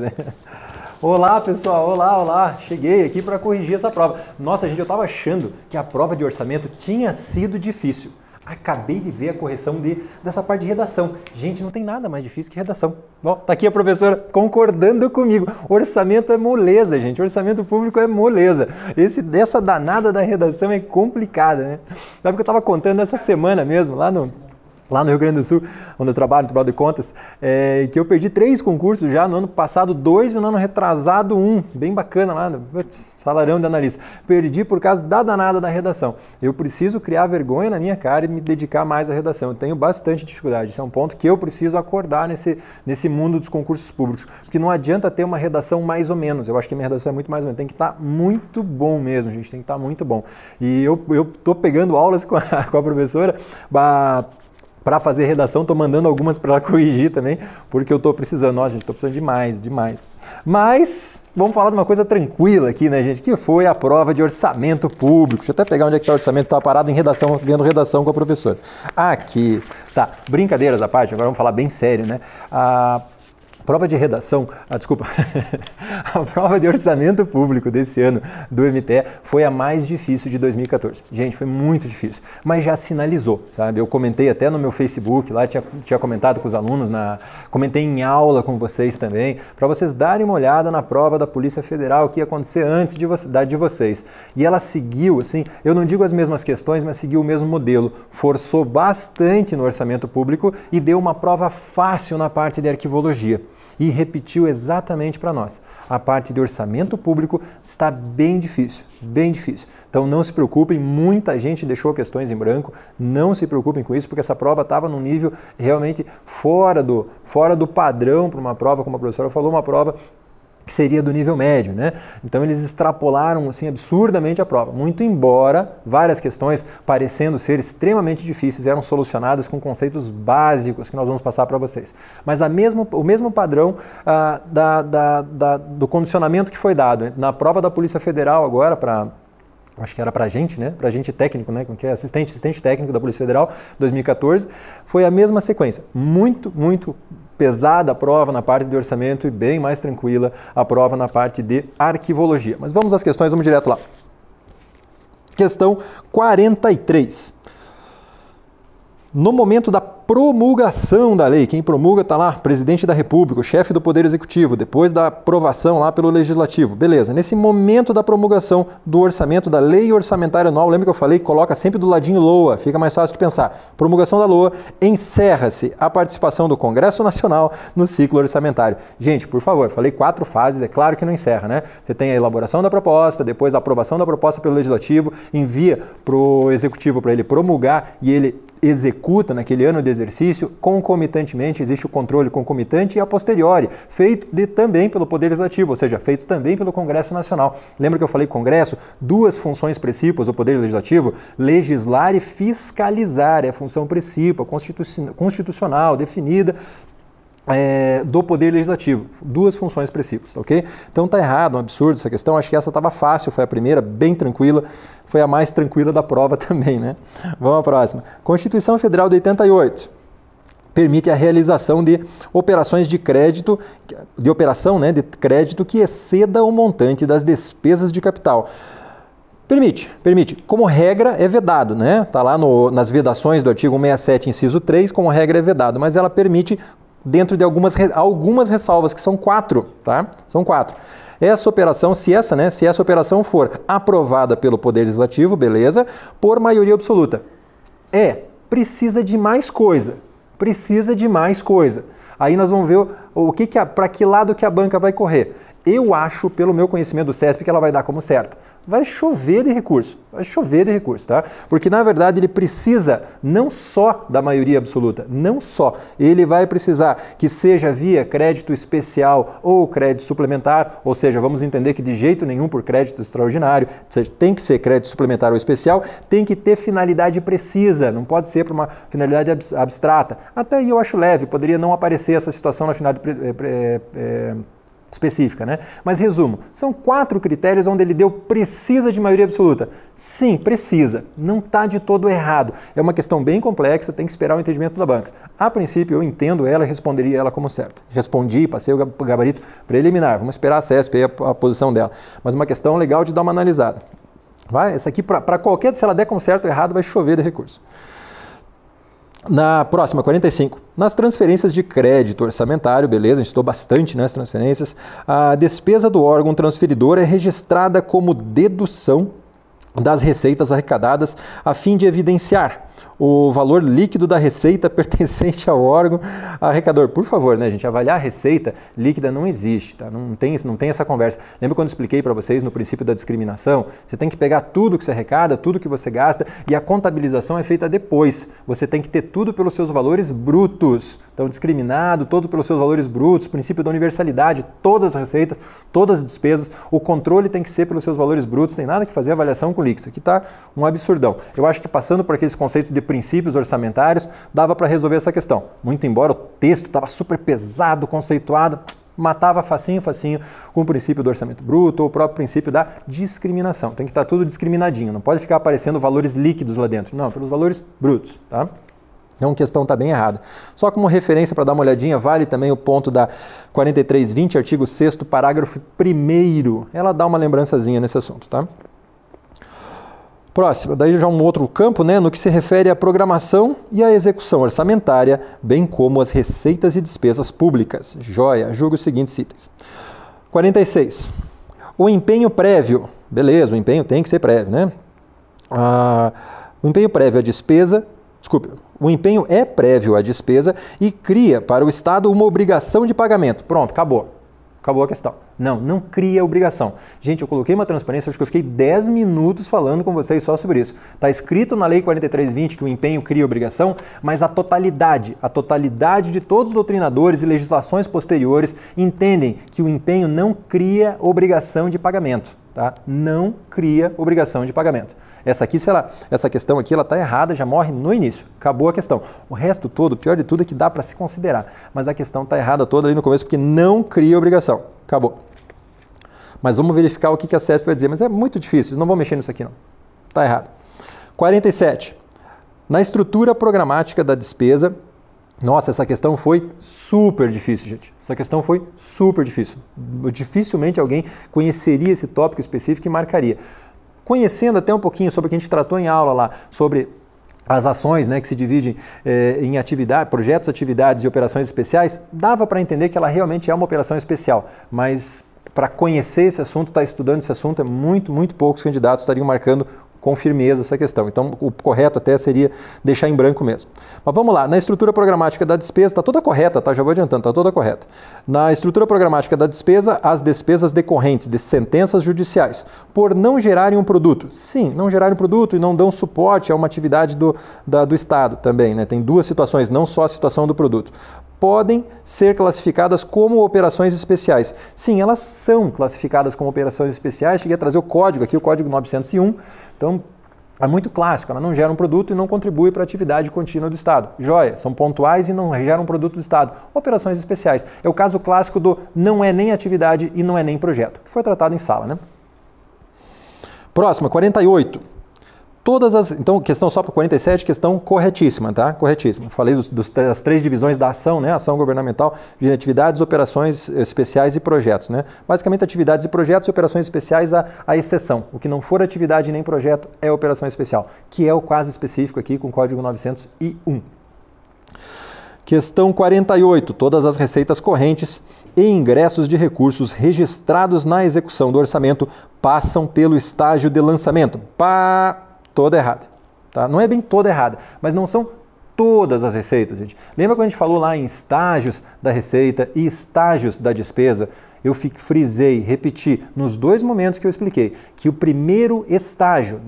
Speaker 4: Olá, pessoal, olá, cheguei aqui para corrigir essa prova. Nossa, gente, eu estava achando que a prova de orçamento tinha sido difícil. Acabei de ver a correção dessa parte de redação. Gente, não tem nada mais difícil que redação. Bom, tá aqui a professora concordando comigo. Orçamento é moleza, gente. Orçamento público é moleza. Dessa danada da redação é complicada, né? Sabe que eu estava contando essa semana mesmo, lá no Rio Grande do Sul, onde eu trabalho no Tribunal de Contas, que eu perdi 3 concursos já, no ano passado 2 e no ano retrasado 1, bem bacana lá, salarão de analista. Perdi por causa da danada da redação. Eu preciso criar vergonha na minha cara e me dedicar mais à redação. Eu tenho bastante dificuldade, isso é um ponto que eu preciso acordar nesse mundo dos concursos públicos, porque não adianta ter uma redação mais ou menos, eu acho que a minha redação é muito mais ou menos, tem que estar muito bom mesmo, gente, tem que estar muito bom. E eu estou pegando aulas com a professora, para fazer redação, estou mandando algumas para ela corrigir também, porque eu estou precisando. Nossa, gente, estou precisando demais. Mas vamos falar de uma coisa tranquila aqui, né, gente? Que foi a prova de orçamento público. Deixa eu até pegar onde é que está o orçamento. Estava parado em redação, vendo redação com a professora. Aqui. Tá, brincadeiras à parte, agora vamos falar bem sério, né? Prova de redação, a prova de orçamento público desse ano do MTE foi a mais difícil de 2014. Gente, foi muito difícil, mas já sinalizou, sabe? Eu comentei até no meu Facebook, lá tinha comentado com os alunos, comentei em aula com vocês também, para vocês darem uma olhada na prova da Polícia Federal que ia acontecer antes da de vocês. E ela seguiu, assim, eu não digo as mesmas questões, mas seguiu o mesmo modelo, forçou bastante no orçamento público e deu uma prova fácil na parte de arquivologia. E repetiu exatamente para nós. A parte de orçamento público está bem difícil, bem difícil. Então não se preocupem, muita gente deixou questões em branco, não se preocupem com isso, porque essa prova estava num nível realmente fora do padrão para uma prova, como a professora falou, uma prova que seria do nível médio, né? Então eles extrapolaram assim absurdamente a prova, muito embora várias questões parecendo ser extremamente difíceis eram solucionadas com conceitos básicos que nós vamos passar para vocês. Mas o mesmo padrão do condicionamento que foi dado na prova da Polícia Federal agora acho que era para a gente, né? Para gente técnico, né? Que é assistente técnico da Polícia Federal, 2014, foi a mesma sequência, muito pesada a prova na parte de orçamento e bem mais tranquila a prova na parte de arquivologia. Mas vamos às questões, vamos direto lá. Questão 43. No momento da promulgação da lei. Quem promulga está lá, presidente da República, o chefe do Poder Executivo, depois da aprovação lá pelo Legislativo. Beleza, nesse momento da promulgação do orçamento, da lei orçamentária anual, lembra que eu falei, coloca sempre do ladinho LOA, fica mais fácil de pensar. Promulgação da LOA, encerra-se a participação do Congresso Nacional no ciclo orçamentário. Gente, por favor, falei 4 fases, é claro que não encerra, né? Você tem a elaboração da proposta, depois a aprovação da proposta pelo Legislativo, envia para o Executivo para ele promulgar e ele executa naquele ano de exercício. Concomitantemente existe o controle concomitante e a posteriori, feito também pelo Poder Legislativo, ou seja, feito também pelo Congresso Nacional. Lembra que eu falei Congresso? 2 funções precípuas do Poder Legislativo, legislar e fiscalizar, é a função precípua, constitucional, definida do Poder Legislativo. 2 funções precípuas, ok? Então tá errado, um absurdo essa questão. Acho que essa estava fácil, foi a primeira, bem tranquila, foi a mais tranquila da prova também, né? Vamos à próxima. Constituição Federal de 88 permite a realização de operações de crédito, de crédito que exceda o montante das despesas de capital. Permite. Como regra é vedado, né? Tá lá nas vedações do artigo 167, inciso 3, como regra é vedado, mas ela permite dentro de algumas ressalvas, que são 4, tá? São 4. Essa operação, se essa operação for aprovada pelo Poder Legislativo, beleza, por maioria absoluta. Precisa de mais coisa. Aí nós vamos ver para que lado que a banca vai correr. Eu acho, pelo meu conhecimento do CESP, que ela vai dar como certa. Vai chover de recurso, tá? Porque, na verdade, ele precisa não só da maioria absoluta, ele vai precisar que seja via crédito especial ou crédito suplementar, ou seja, vamos entender que de jeito nenhum por crédito extraordinário, ou seja, tem que ser crédito suplementar ou especial, tem que ter finalidade precisa, não pode ser para uma finalidade abstrata. Até aí eu acho leve, poderia não aparecer essa situação na finalidade específica, né? Mas resumo, são 4 critérios onde ele deu precisa de maioria absoluta. Sim, precisa, não está de todo errado. É uma questão bem complexa, tem que esperar o entendimento da banca. A princípio eu entendo ela e responderia ela como certa. Respondi, passei o gabarito preliminar, vamos esperar a CESP aí a posição dela. Mas uma questão legal de dar uma analisada. Essa aqui, para qualquer, se ela der como certo ou errado, vai chover de recurso. Na próxima, 45. Nas transferências de crédito orçamentário, beleza, a gente estudou bastante nas transferências, a despesa do órgão transferidor é registrada como dedução das receitas arrecadadas a fim de evidenciar o valor líquido da receita pertencente ao órgão arrecadador. Por favor, né, gente? Avaliar a receita líquida não existe, tá? Não tem essa conversa. Lembra quando eu expliquei para vocês no princípio da discriminação? Você tem que pegar tudo que você arrecada, tudo que você gasta e a contabilização é feita depois. Você tem que ter tudo pelos seus valores brutos. Então, discriminado, todo pelos seus valores brutos, princípio da universalidade, todas as receitas, todas as despesas, o controle tem que ser pelos seus valores brutos, tem nada que fazer avaliação com líquido. Aqui está um absurdão. Eu acho que passando por aqueles conceitos de princípios orçamentários, dava para resolver essa questão. Muito embora o texto estava super pesado, conceituado, matava facinho com o princípio do orçamento bruto ou o próprio princípio da discriminação. Tem que estar tudo discriminadinho, não pode ficar aparecendo valores líquidos lá dentro. Não, pelos valores brutos, tá? Então, a questão está bem errada. Só como referência para dar uma olhadinha, vale também o ponto da 4320, artigo 6º, parágrafo 1º. Ela dá uma lembrançazinha nesse assunto, tá? Próximo, daí já um outro campo, né, no que se refere à programação e à execução orçamentária, bem como as receitas e despesas públicas. Joia, julgo os seguintes itens. 46. O empenho prévio, beleza, o empenho tem que ser prévio, né? O empenho prévio à despesa, o empenho é prévio à despesa e cria para o Estado uma obrigação de pagamento. Pronto, acabou a questão. Não cria obrigação. Gente, eu coloquei uma transparência, acho que eu fiquei 10 minutos falando com vocês só sobre isso. Está escrito na Lei 4320 que o empenho cria obrigação, mas a totalidade de todos os doutrinadores e legislações posteriores entendem que o empenho não cria obrigação de pagamento. Tá? Não cria obrigação de pagamento. Essa questão aqui, ela está errada, já morre no início. Acabou a questão. O resto todo, o pior de tudo é que dá para se considerar. Mas a questão está errada toda ali no começo, porque não cria obrigação. Acabou. Mas vamos verificar o que a CESP vai dizer. Mas é muito difícil, não vou mexer nisso aqui não. Está errado. 47. Na estrutura programática da despesa, nossa, essa questão foi super difícil, gente. Essa questão foi super difícil. Dificilmente alguém conheceria esse tópico específico e marcaria. Conhecendo até um pouquinho sobre o que a gente tratou em aula lá, sobre as ações, né, que se dividem em projetos, atividades e operações especiais, dava para entender que ela realmente é uma operação especial, mas para conhecer esse assunto, estar estudando esse assunto, muito poucos candidatos estariam marcando com firmeza essa questão. Então, o correto até seria deixar em branco mesmo. Mas vamos lá, na estrutura programática da despesa, está toda correta, tá? Já vou adiantando, está toda correta. Na estrutura programática da despesa, as despesas decorrentes de sentenças judiciais, por não gerarem um produto. Sim, não gerarem um produto e não dão suporte a uma atividade do Estado também, né? Tem duas situações, não só a situação do produto. Podem ser classificadas como operações especiais. Sim, elas são classificadas como operações especiais. Cheguei a trazer o código aqui, o código 901. Então, é muito clássico, ela não gera um produto e não contribui para a atividade contínua do Estado. Joia, são pontuais e não geram um produto do Estado. Operações especiais. É o caso clássico do não é nem atividade e não é nem projeto, que foi tratado em sala, né? Próxima, 48. Então, questão só para 47, questão corretíssima, tá? Corretíssima. Falei das 3 divisões da ação, né? Ação governamental, de atividades, operações especiais e projetos, né? Basicamente, atividades e projetos e operações especiais a exceção. O que não for atividade nem projeto é operação especial, que é o caso específico aqui com o código 901. Questão 48. Todas as receitas correntes e ingressos de recursos registrados na execução do orçamento passam pelo estágio de lançamento. Toda errada, tá? Não é bem toda errada, mas não são todas as receitas, gente. Lembra quando a gente falou lá em estágios da receita e estágios da despesa? Eu frisei, repeti, nos 2 momentos que eu expliquei, que o primeiro estágio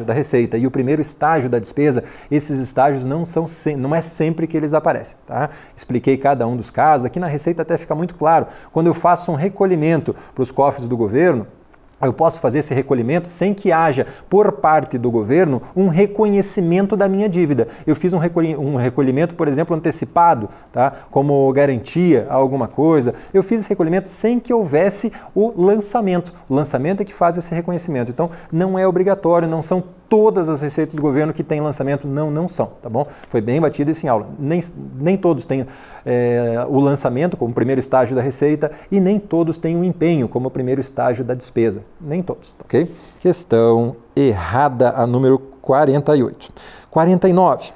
Speaker 4: da receita e o primeiro estágio da despesa, esses estágios não é sempre que eles aparecem, tá? Expliquei cada um dos casos, aqui na receita até fica muito claro. Quando eu faço um recolhimento para os cofres do governo, eu posso fazer esse recolhimento sem que haja, por parte do governo, um reconhecimento da minha dívida. Eu fiz um recolhimento, por exemplo, antecipado, tá? Como garantia a alguma coisa. Eu fiz esse recolhimento sem que houvesse o lançamento. O lançamento é que faz esse reconhecimento. Então, não é obrigatório, não são todas as receitas do governo que têm lançamento, não são, tá bom? Foi bem batido isso em aula. Nem todos têm o lançamento como primeiro estágio da receita e nem todos têm o empenho como primeiro estágio da despesa. Nem todos, ok? Questão errada, a número 48. 49.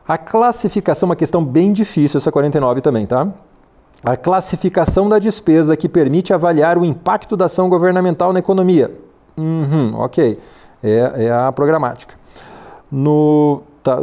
Speaker 4: A classificação, uma questão bem difícil, essa 49 também, tá? A classificação da despesa que permite avaliar o impacto da ação governamental na economia. Ok. É a programática.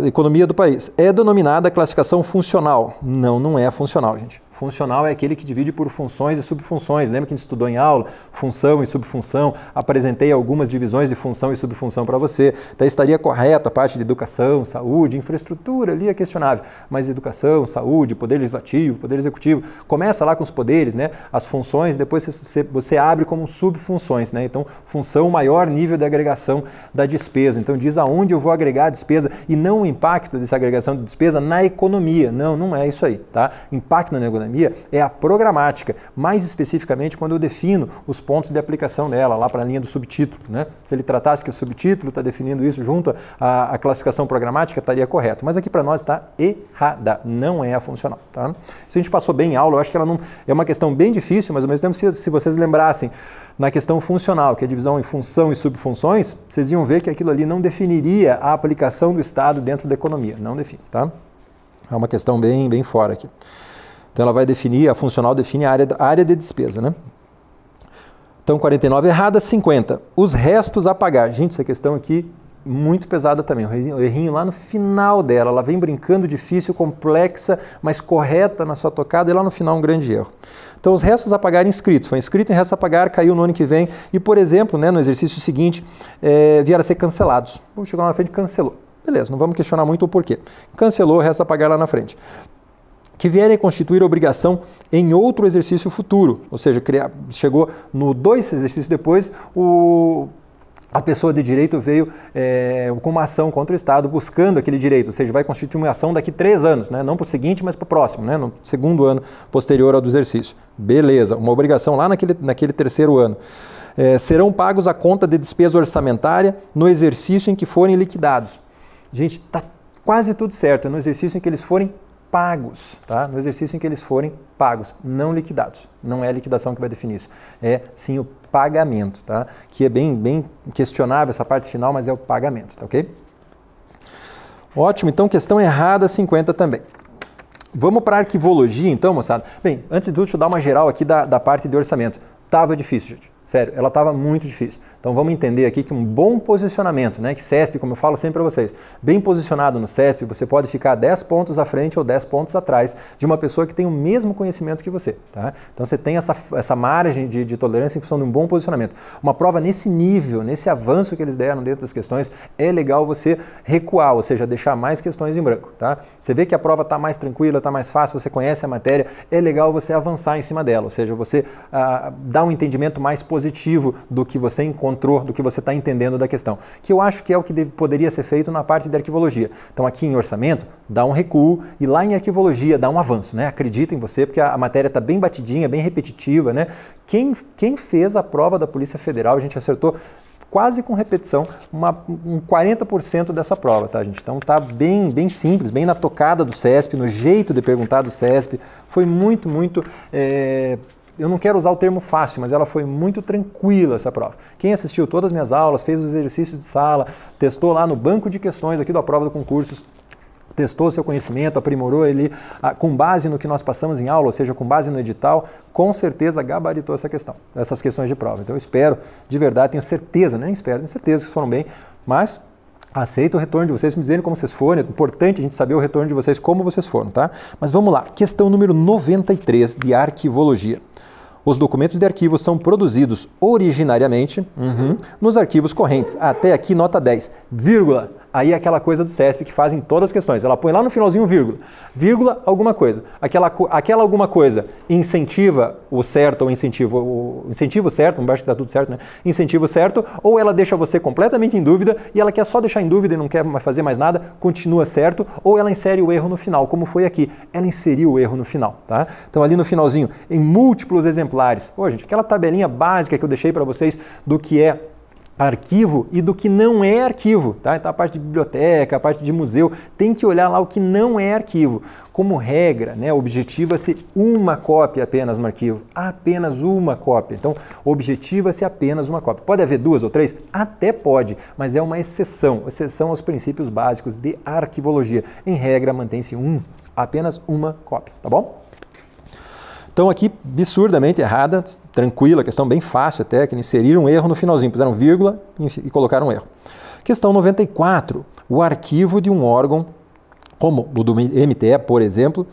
Speaker 4: Economia do país. É denominada classificação funcional. Não é funcional, gente. Funcional é aquele que divide por funções e subfunções. Lembra que a gente estudou em aula? Função e subfunção. Apresentei algumas divisões de função e subfunção para você. Então estaria correto a parte de educação, saúde, infraestrutura, ali é questionável. Mas educação, saúde, poder legislativo, poder executivo, começa lá com os poderes, né? As funções, depois você abre como subfunções, né? Então, função, maior nível de agregação da despesa. Então diz aonde eu vou agregar a despesa e não o impacto dessa agregação de despesa na economia. Não é isso aí, tá? Impacto na economia é a programática, mais especificamente quando eu defino os pontos de aplicação dela, lá para a linha do subtítulo, né? Se ele tratasse que o subtítulo está definindo isso junto à classificação programática, estaria correto. Mas aqui para nós está errada, não é a funcional, tá? Se a gente passou bem em aula, eu acho que ela não é uma questão bem difícil, mas ao mesmo tempo, se vocês lembrassem na questão funcional, que é a divisão em função e subfunções, vocês iam ver que aquilo ali não definiria a aplicação do Estado dentro da economia, não define, tá? É uma questão bem fora aqui. Então ela vai definir, a funcional define a área de despesa, né? Então 49 errada, 50. Os restos a pagar. Gente, essa questão aqui muito pesada também. O errinho lá no final dela, ela vem brincando difícil, complexa, mas correta na sua tocada e lá no final um grande erro. Então os restos a pagar inscritos. Foi inscrito em restos a pagar, caiu no ano que vem e, por exemplo, né, no exercício seguinte, vieram a ser cancelados. Chegou lá na frente e cancelou. Beleza, não vamos questionar muito o porquê. Cancelou o resto a pagar lá na frente. Que vierem a constituir obrigação em outro exercício futuro, ou seja, chegou no 2 exercícios depois, a pessoa de direito veio com uma ação contra o Estado buscando aquele direito, ou seja, vai constituir uma ação daqui 3 anos, né? Não para o seguinte, mas para o próximo, né? No segundo ano posterior ao do exercício. Beleza, uma obrigação lá naquele terceiro ano. Serão pagos a conta de despesa orçamentária no exercício em que forem liquidados. Gente, está quase tudo certo, é no exercício em que eles forem pagos, tá? No exercício em que eles forem pagos, não liquidados. Não é a liquidação que vai definir isso. É sim o pagamento, tá? Que é bem questionável essa parte final, mas é o pagamento, tá ok? Ótimo, então questão errada, 50 também. Vamos para a arquivologia então, moçada? Bem, antes de tudo, deixa eu dar uma geral aqui da parte de orçamento. Tava difícil, gente. Sério, ela estava muito difícil. Então vamos entender aqui que um bom posicionamento, né, que CESP, como eu falo sempre para vocês, bem posicionado no CESP, você pode ficar 10 pontos à frente ou 10 pontos atrás de uma pessoa que tem o mesmo conhecimento que você. Tá? Então você tem essa margem de tolerância em função de um bom posicionamento. Uma prova nesse nível, nesse avanço que eles deram dentro das questões, é legal você recuar, ou seja, deixar mais questões em branco. Tá? Você vê que a prova está mais tranquila, está mais fácil, você conhece a matéria, é legal você avançar em cima dela, ou seja, você dar um entendimento mais positivo do que você encontrou, do que você está entendendo da questão, que eu acho que é o que poderia ser feito na parte de arquivologia. Então aqui em orçamento, dá um recuo e lá em arquivologia dá um avanço, né? Acredita em você, porque a matéria está bem batidinha, bem repetitiva, né? Quem fez a prova da Polícia Federal, a gente acertou quase com repetição, um 40% dessa prova, tá, gente? Então tá bem simples, bem na tocada do CESP, no jeito de perguntar do CESP, foi muito, eu não quero usar o termo fácil, mas ela foi muito tranquila essa prova. Quem assistiu todas as minhas aulas, fez os exercícios de sala, testou lá no banco de questões aqui da prova do concursos, testou seu conhecimento, aprimorou ele com base no que nós passamos em aula, ou seja, com base no edital, com certeza gabaritou essa questão, essas questões de prova. Então eu espero, de verdade, tenho certeza, nem espero, tenho certeza que foram bem, mas aceito o retorno de vocês, me dizendo como vocês foram, é importante a gente saber o retorno de vocês, como vocês foram, tá? Mas vamos lá, questão número 93 de arquivologia. Os documentos de arquivo são produzidos originariamente nos arquivos correntes. Até aqui, nota 10, vírgula. Aí é aquela coisa do CESP que fazem todas as questões. Ela põe lá no finalzinho vírgula. Vírgula, alguma coisa. Aquela alguma coisa incentiva o certo ou o incentivo certo, não acho que está tudo certo, né? Incentivo certo, ou ela deixa você completamente em dúvida e ela quer só deixar em dúvida e não quer fazer mais nada, continua certo, ou ela insere o erro no final, como foi aqui. Ela inseriu o erro no final, tá? Então ali no finalzinho, em múltiplos exemplares. Pô, gente, aquela tabelinha básica que eu deixei para vocês do que é arquivo e do que não é arquivo, tá? Então a parte de biblioteca, a parte de museu, tem que olhar lá o que não é arquivo. Como regra, né, objetiva-se uma cópia apenas no arquivo, apenas uma cópia. Então, objetiva-se apenas uma cópia. Pode haver 2 ou 3? Até pode, mas é uma exceção aos princípios básicos de arquivologia. Em regra, mantém-se apenas uma cópia, tá bom? Então aqui, absurdamente errada, tranquila, questão bem fácil até, que inseriram um erro no finalzinho, puseram vírgula e colocaram um erro. Questão 94, o arquivo de um órgão, como o do MTE, por exemplo,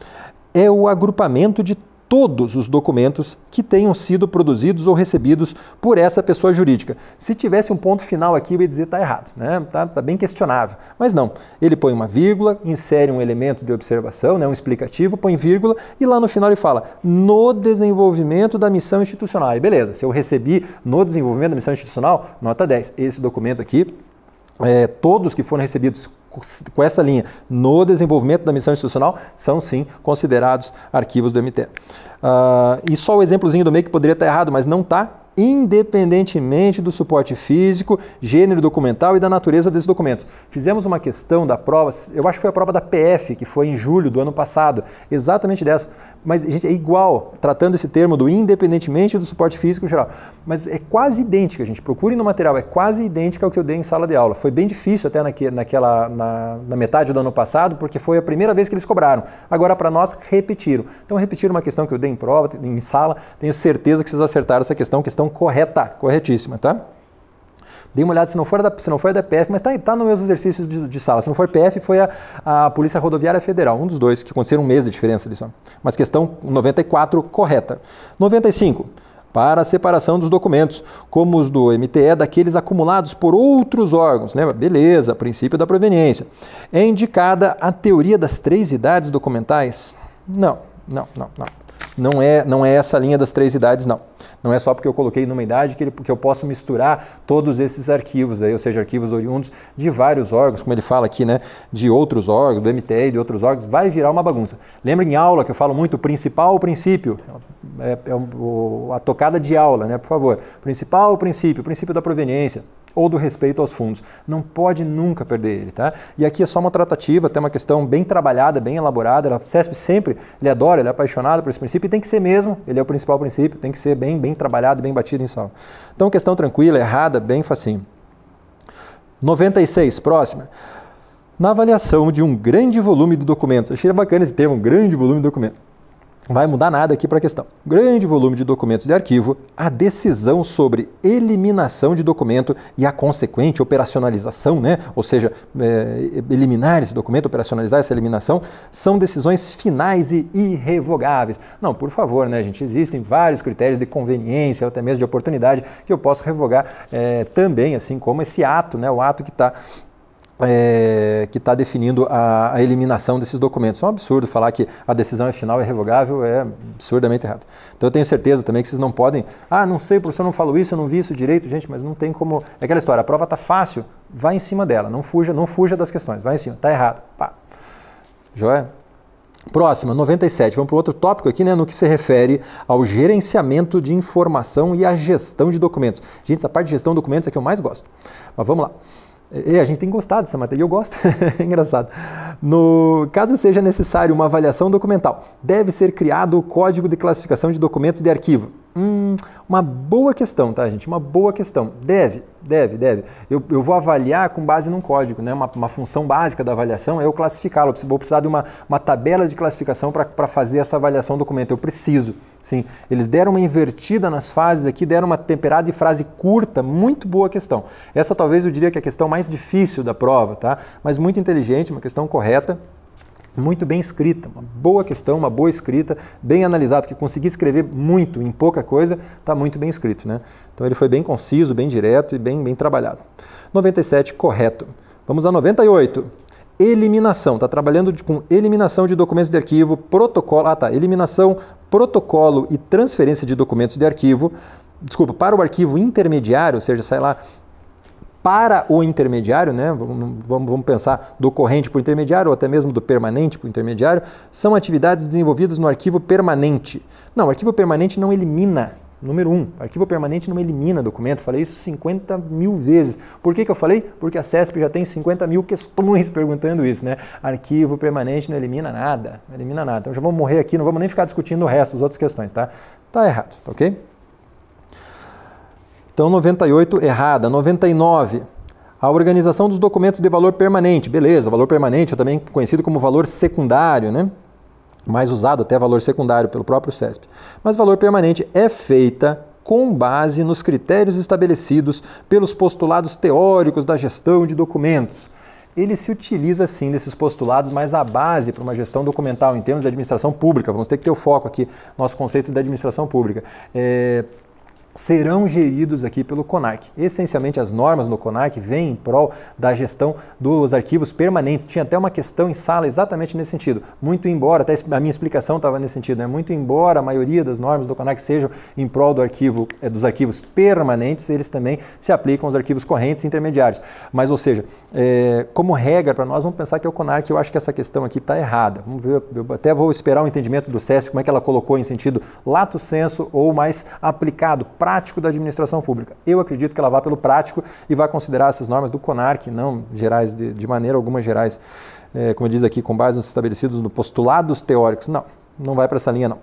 Speaker 4: é o agrupamento de todos os documentos que tenham sido produzidos ou recebidos por essa pessoa jurídica. Se tivesse um ponto final aqui, eu ia dizer que está errado, né? Tá bem questionável. Mas não, ele põe uma vírgula, insere um elemento de observação, né, um explicativo, põe vírgula e lá no final ele fala no desenvolvimento da missão institucional. E beleza, se eu recebi no desenvolvimento da missão institucional, nota 10. Esse documento aqui, todos que foram recebidos com essa linha no desenvolvimento da missão institucional são sim considerados arquivos do MTE. E só o exemplozinho do meio que poderia estar errado, mas não está, independentemente do suporte físico, gênero documental e da natureza desses documentos. Fizemos uma questão da prova, eu acho que foi a prova da PF, que foi em julho do ano passado, exatamente dessa, mas gente, é igual, tratando esse termo do independentemente do suporte físico em geral, mas é quase idêntica, gente, procurem no material, é quase idêntica ao que eu dei em sala de aula. Foi bem difícil até na metade do ano passado, porque foi a primeira vez que eles cobraram. Agora, para nós, repetiram. Então, repetiram uma questão que eu dei em prova, em sala, tenho certeza que vocês acertaram essa questão correta, corretíssima, tá? Dei uma olhada se não for da PF, mas tá nos meus exercícios de sala. Se não for PF, foi a Polícia Rodoviária Federal, um dos dois, que aconteceram um mês de diferença disso. Mas questão 94, correta. 95. Para a separação dos documentos, como os do MTE, daqueles acumulados por outros órgãos. Lembra? Beleza, princípio da proveniência. É indicada a teoria das 3 idades documentais? Não. Não é essa linha das 3 idades, não. Não é só porque eu coloquei numa idade que eu posso misturar todos esses arquivos, aí, ou seja, arquivos oriundos de vários órgãos, como ele fala aqui, né, de outros órgãos, do MTE e de outros órgãos, vai virar uma bagunça. Lembra em aula que eu falo muito principal ou princípio? A tocada de aula, né, por favor. Principal ou princípio da proveniência ou do respeito aos fundos. Não pode nunca perder ele, tá? E aqui é só uma tratativa, tem uma questão bem trabalhada, bem elaborada. A CESP sempre, ele adora, ele é apaixonado por esse princípio e tem que ser mesmo, ele é o principal princípio, tem que ser bem trabalhado, bem batido em sala. Então, questão tranquila, errada, bem facinho. 96, próxima. Na avaliação de um grande volume de documentos, achei bacana esse termo, grande volume de documentos. Não vai mudar nada aqui para a questão. Grande volume de documentos de arquivo, a decisão sobre eliminação de documento e a consequente operacionalização, né? Ou seja, eliminar esse documento, operacionalizar essa eliminação, são decisões finais e irrevogáveis. Não, por favor, né, gente? Existem vários critérios de conveniência, até mesmo de oportunidade, que eu posso revogar também, assim como esse ato, né? O ato que está definindo a eliminação desses documentos. É um absurdo falar que a decisão é final e irrevogável, é absurdamente errado. Então eu tenho certeza também que vocês não podem, não sei, o professor não falou isso, eu não vi isso direito, gente, mas não tem como, é aquela história, a prova está fácil, vai em cima dela, não fuja das questões, vai em cima, está errado, pá. Joia? Próxima, 97, vamos para outro tópico aqui, né, no que se refere ao gerenciamento de informação e à gestão de documentos. Gente, essa parte de gestão de documentos é que eu mais gosto, mas vamos lá. A gente tem gostado dessa matéria, eu gosto, é engraçado. Caso seja necessário uma avaliação documental, deve ser criado o Código de Classificação de Documentos de Arquivo. Uma boa questão, tá, gente? Uma boa questão. Deve. Eu vou avaliar com base num código, né? Uma função básica da avaliação é eu classificá-lo. Vou precisar de uma tabela de classificação para fazer essa avaliação do documento. Eu preciso, sim. Eles deram uma invertida nas fases aqui, deram uma temperada de frase curta, muito boa questão. Essa talvez eu diria que é a questão mais difícil da prova, tá? Mas muito inteligente, uma questão correta. Muito bem escrita, uma boa questão, uma boa escrita, bem analisado, porque conseguir escrever muito em pouca coisa, está muito bem escrito, né? Então ele foi bem conciso, bem direto e bem trabalhado. 97, correto. Vamos a 98. Eliminação, está trabalhando com eliminação de documentos de arquivo, protocolo, eliminação, protocolo e transferência de documentos de arquivo, para o arquivo intermediário, ou seja, sai lá, para o intermediário, né? Vamos pensar do corrente para o intermediário ou até mesmo do permanente para o intermediário, são atividades desenvolvidas no arquivo permanente. Não, o arquivo permanente não elimina. Número 1, arquivo permanente não elimina documento. Falei isso 50 mil vezes. Por que eu falei? Porque a CESP já tem 50 mil questões perguntando isso, né? Arquivo permanente não elimina nada. Não elimina nada. Então já vamos morrer aqui, não vamos nem ficar discutindo o resto, as outras questões, tá? Tá errado, ok? Então, 98, errada. 99, a organização dos documentos de valor permanente. Beleza, valor permanente, também conhecido como valor secundário, né? Mais usado até valor secundário pelo próprio CESP. Mas valor permanente é feita com base nos critérios estabelecidos pelos postulados teóricos da gestão de documentos. Ele se utiliza, sim, desses postulados, mas a base para uma gestão documental em termos de administração pública, vamos ter que ter o foco aqui, nosso conceito de administração pública, serão geridos aqui pelo CONARC. Essencialmente, as normas no CONARC vêm em prol da gestão dos arquivos permanentes. Tinha até uma questão em sala exatamente nesse sentido. Muito embora, até a minha explicação estava nesse sentido, né? Muito embora a maioria das normas do CONARC sejam em prol do arquivo, dos arquivos permanentes, eles também se aplicam aos arquivos correntes e intermediários. Mas, ou seja, como regra para nós, vamos pensar que é o CONARC. Eu acho que essa questão aqui está errada. Vamos ver, eu até vou esperar o entendimento do CESP, como é que ela colocou em sentido lato sensu ou mais aplicado, prático da administração pública. Eu acredito que ela vá pelo prático e vai considerar essas normas do CONARC, não gerais, de maneira alguma gerais, como diz aqui, com base nos estabelecidos no postulados teóricos. Não vai para essa linha, não.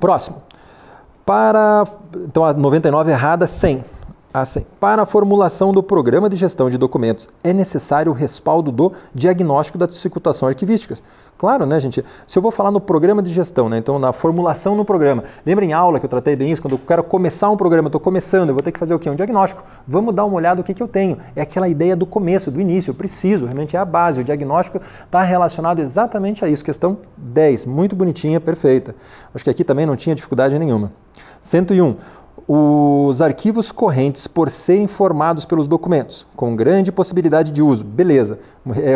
Speaker 4: Próximo. Então, a 99 errada, 100. A 100. Para a formulação do programa de gestão de documentos, é necessário o respaldo do diagnóstico da dificultação arquivística. Claro, né, gente? Se eu vou falar no programa de gestão, né, então na formulação no programa, lembra em aula que eu tratei bem isso? Quando eu quero começar um programa, eu estou começando, eu vou ter que fazer o quê? Um diagnóstico. Vamos dar uma olhada no que eu tenho. É aquela ideia do começo, do início, eu preciso, realmente é a base. O diagnóstico está relacionado exatamente a isso. Questão 10, muito bonitinha, perfeita. Acho que aqui também não tinha dificuldade nenhuma. 101. Os arquivos correntes por serem formados pelos documentos, com grande possibilidade de uso. Beleza,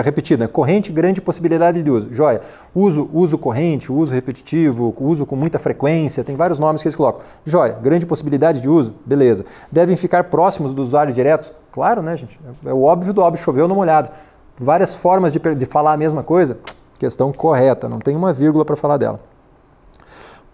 Speaker 4: repetido, né? Corrente, grande possibilidade de uso. Joia. Uso corrente, uso repetitivo, uso com muita frequência, tem vários nomes que eles colocam. Joia, grande possibilidade de uso. Beleza. Devem ficar próximos dos usuários diretos? Claro, né, gente? É o óbvio do óbvio, choveu no molhado. Várias formas de falar a mesma coisa? Questão correta, não tem uma vírgula para falar dela.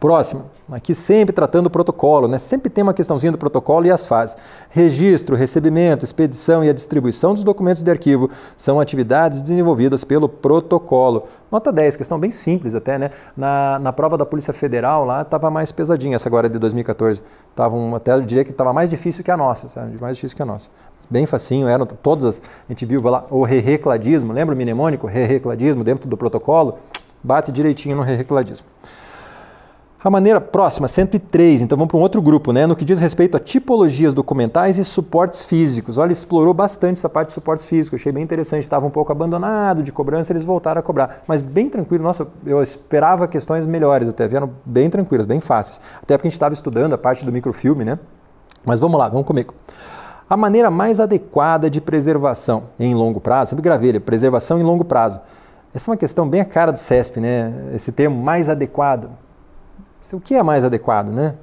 Speaker 4: Próximo, aqui sempre tratando o protocolo, né? Sempre tem uma questãozinha do protocolo e as fases. Registro, recebimento, expedição e a distribuição dos documentos de arquivo são atividades desenvolvidas pelo protocolo. Nota 10, questão bem simples até, né? Na prova da Polícia Federal lá estava mais pesadinha, essa agora de 2014. Até eu diria que estava mais difícil que a nossa, sabe? Mais difícil que a nossa. bem facinho, eram todas, a gente viu lá o re-recladismo, lembra o mnemônico? Re-recladismo dentro do protocolo? Bate direitinho no re-recladismo. A maneira próxima, 103, então vamos para um outro grupo, né? No que diz respeito a tipologias documentais e suportes físicos. Olha, explorou bastante essa parte de suportes físicos, achei bem interessante, estava um pouco abandonado de cobrança, eles voltaram a cobrar, mas bem tranquilo, nossa, eu esperava questões melhores até, vieram bem tranquilas, bem fáceis, até porque a gente estava estudando a parte do microfilme, né? Mas vamos lá, vamos comigo. A maneira mais adequada de preservação em longo prazo, sempre gravei, preservação em longo prazo. Essa é uma questão bem a cara do CESP, né? Esse termo mais adequado. O que é mais adequado, né?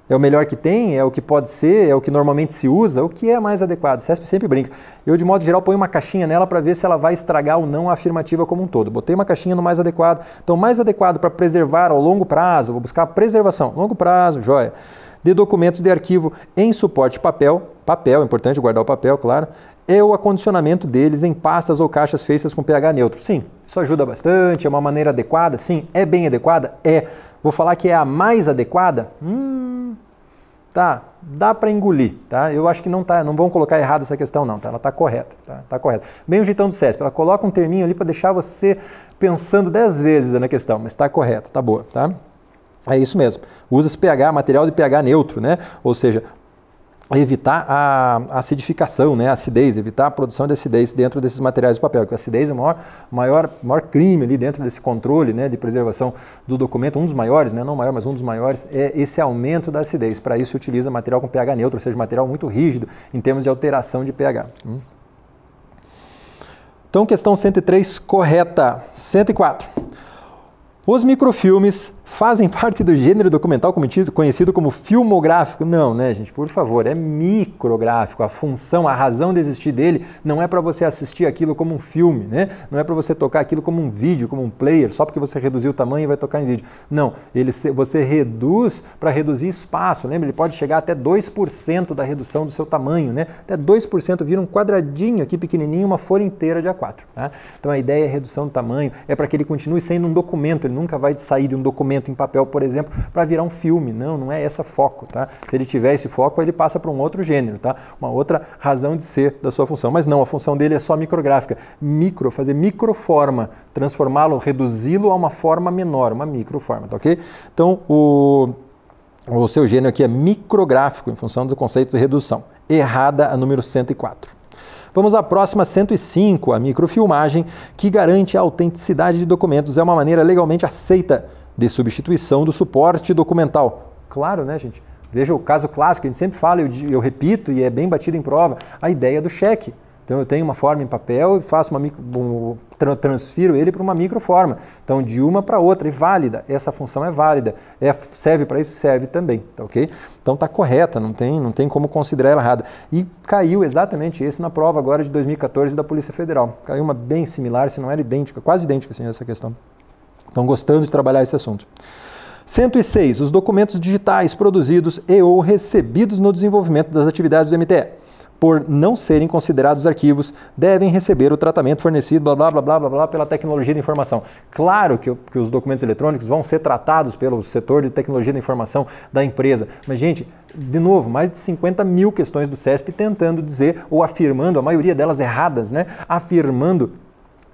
Speaker 4: É o melhor que tem? É o que pode ser? É o que normalmente se usa? O que é mais adequado? O CESP sempre brinca. Eu, de modo geral, ponho uma caixinha nela para ver se ela vai estragar ou não a afirmativa como um todo. Botei uma caixinha no mais adequado. Então, mais adequado para preservar ao longo prazo, vou buscar preservação, longo prazo, joia, de documentos de arquivo em suporte papel, é importante guardar o papel, claro, é o acondicionamento deles em pastas ou caixas feitas com pH neutro. Sim, isso ajuda bastante, é uma maneira adequada, sim, é bem adequada, é. Vou falar que é a mais adequada? Tá, dá para engolir, tá? Eu acho que não vão colocar errado essa questão não, tá? Ela tá correta, tá correta. Bem o jeitão do CESP, ela coloca um terminho ali para deixar você pensando 10 vezes na questão, mas tá correta, tá boa, tá? É isso mesmo. Usa-se pH, material de pH neutro, né? Ou seja, evitar a acidificação, né? A acidez, evitar a produção de acidez dentro desses materiais de papel, porque a acidez é o maior crime ali dentro desse controle, né, de preservação do documento, um dos maiores, né, não o maior, mas um dos maiores, é esse aumento da acidez. Para isso se utiliza material com pH neutro, ou seja, material muito rígido em termos de alteração de pH. Então, questão 103, correta. 104. Os microfilmes fazem parte do gênero documental conhecido como filmográfico. Não, né, gente? Por favor, é micrográfico. A função, a razão de existir dele não é para você assistir aquilo como um filme, né? Não é para você tocar aquilo como um vídeo, como um player, só porque você reduziu o tamanho e vai tocar em vídeo. Não, você reduz para reduzir espaço. Lembra? Ele pode chegar até 2% da redução do seu tamanho, né? Até 2% vira um quadradinho aqui pequenininho, uma folha inteira de A4. Tá? Então a ideia é redução do tamanho, é para que ele continue sendo um documento. Ele nunca vai sair de um documento em papel, por exemplo, para virar um filme. Não é esse foco, tá? Se ele tiver esse foco, ele passa para um outro gênero, tá? Uma outra razão de ser da sua função. Mas não, a função dele é só micrográfica. Fazer microforma, transformá-lo, reduzi-lo a uma forma menor, uma microforma, tá ok? Então, o seu gênero aqui é micrográfico, em função do conceito de redução. Errada a número 104. Vamos à próxima, 105, a microfilmagem, que garante a autenticidade de documentos. É uma maneira legalmente aceita de substituição do suporte documental. Claro, né, gente? Veja o caso clássico, a gente sempre fala, eu repito, e é bem batido em prova, a ideia do cheque. Então eu tenho uma forma em papel e transfiro ele para uma microforma. Então de uma para outra, é válida. Essa função é válida. Serve para isso? Serve também, tá ok? Então está correta, não tem como considerar ela errada. E caiu exatamente esse na prova agora de 2014 da Polícia Federal. Caiu uma bem similar, se não era idêntica, quase idêntica assim, essa questão. Estão gostando de trabalhar esse assunto. 106. Os documentos digitais produzidos e ou recebidos no desenvolvimento das atividades do MTE, por não serem considerados arquivos, devem receber o tratamento fornecido, blá, blá, blá, blá, blá, blá, pela tecnologia da informação. Claro que os documentos eletrônicos vão ser tratados pelo setor de tecnologia da informação da empresa, mas, gente, de novo, mais de 50 mil questões do CESP tentando dizer, ou afirmando, a maioria delas erradas, né, afirmando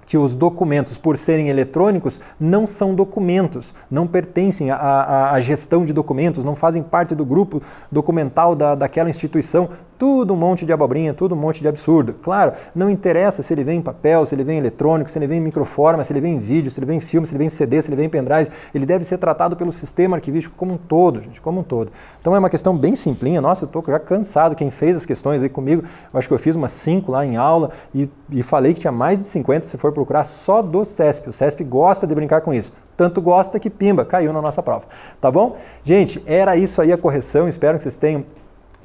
Speaker 4: que os documentos, por serem eletrônicos, não são documentos, não pertencem à gestão de documentos, não fazem parte do grupo documental daquela instituição. Tudo um monte de abobrinha, tudo um monte de absurdo. Claro, não interessa se ele vem em papel, se ele vem em eletrônico, se ele vem em microforma, se ele vem em vídeo, se ele vem em filme, se ele vem em CD, se ele vem em pendrive. Ele deve ser tratado pelo sistema arquivístico como um todo, gente, como um todo. Então é uma questão bem simplinha. Nossa, eu estou já cansado. Quem fez as questões aí comigo, eu acho que eu fiz umas 5 lá em aula e falei que tinha mais de 50, se for procurar, só do CESP. O CESP gosta de brincar com isso. Tanto gosta que pimba, caiu na nossa prova. Tá bom? Gente, era isso aí a correção. Espero que vocês tenham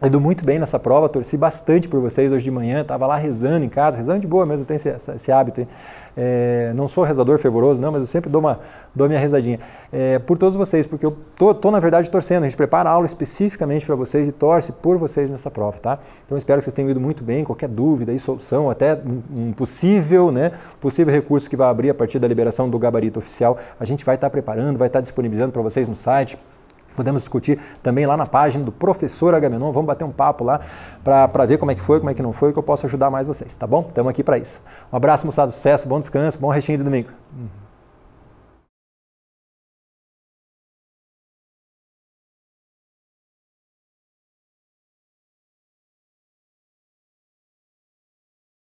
Speaker 4: ido muito bem nessa prova, torci bastante por vocês hoje de manhã, estava lá rezando em casa, rezando de boa mesmo, eu tenho esse hábito, hein? Não sou rezador fervoroso, não, mas eu sempre dou minha rezadinha. Por todos vocês, porque eu tô na verdade torcendo, a gente prepara a aula especificamente para vocês e torce por vocês nessa prova, tá? Então espero que vocês tenham ido muito bem, qualquer dúvida e solução, até um possível recurso que vai abrir a partir da liberação do gabarito oficial, a gente vai estar preparando, vai estar disponibilizando para vocês no site. Podemos discutir também lá na página do professor Agamenon, vamos bater um papo lá para ver como é que foi, como é que não foi, que eu posso ajudar mais vocês, tá bom? Estamos aqui para isso. Um abraço, moçada, sucesso, bom descanso, bom restinho de domingo.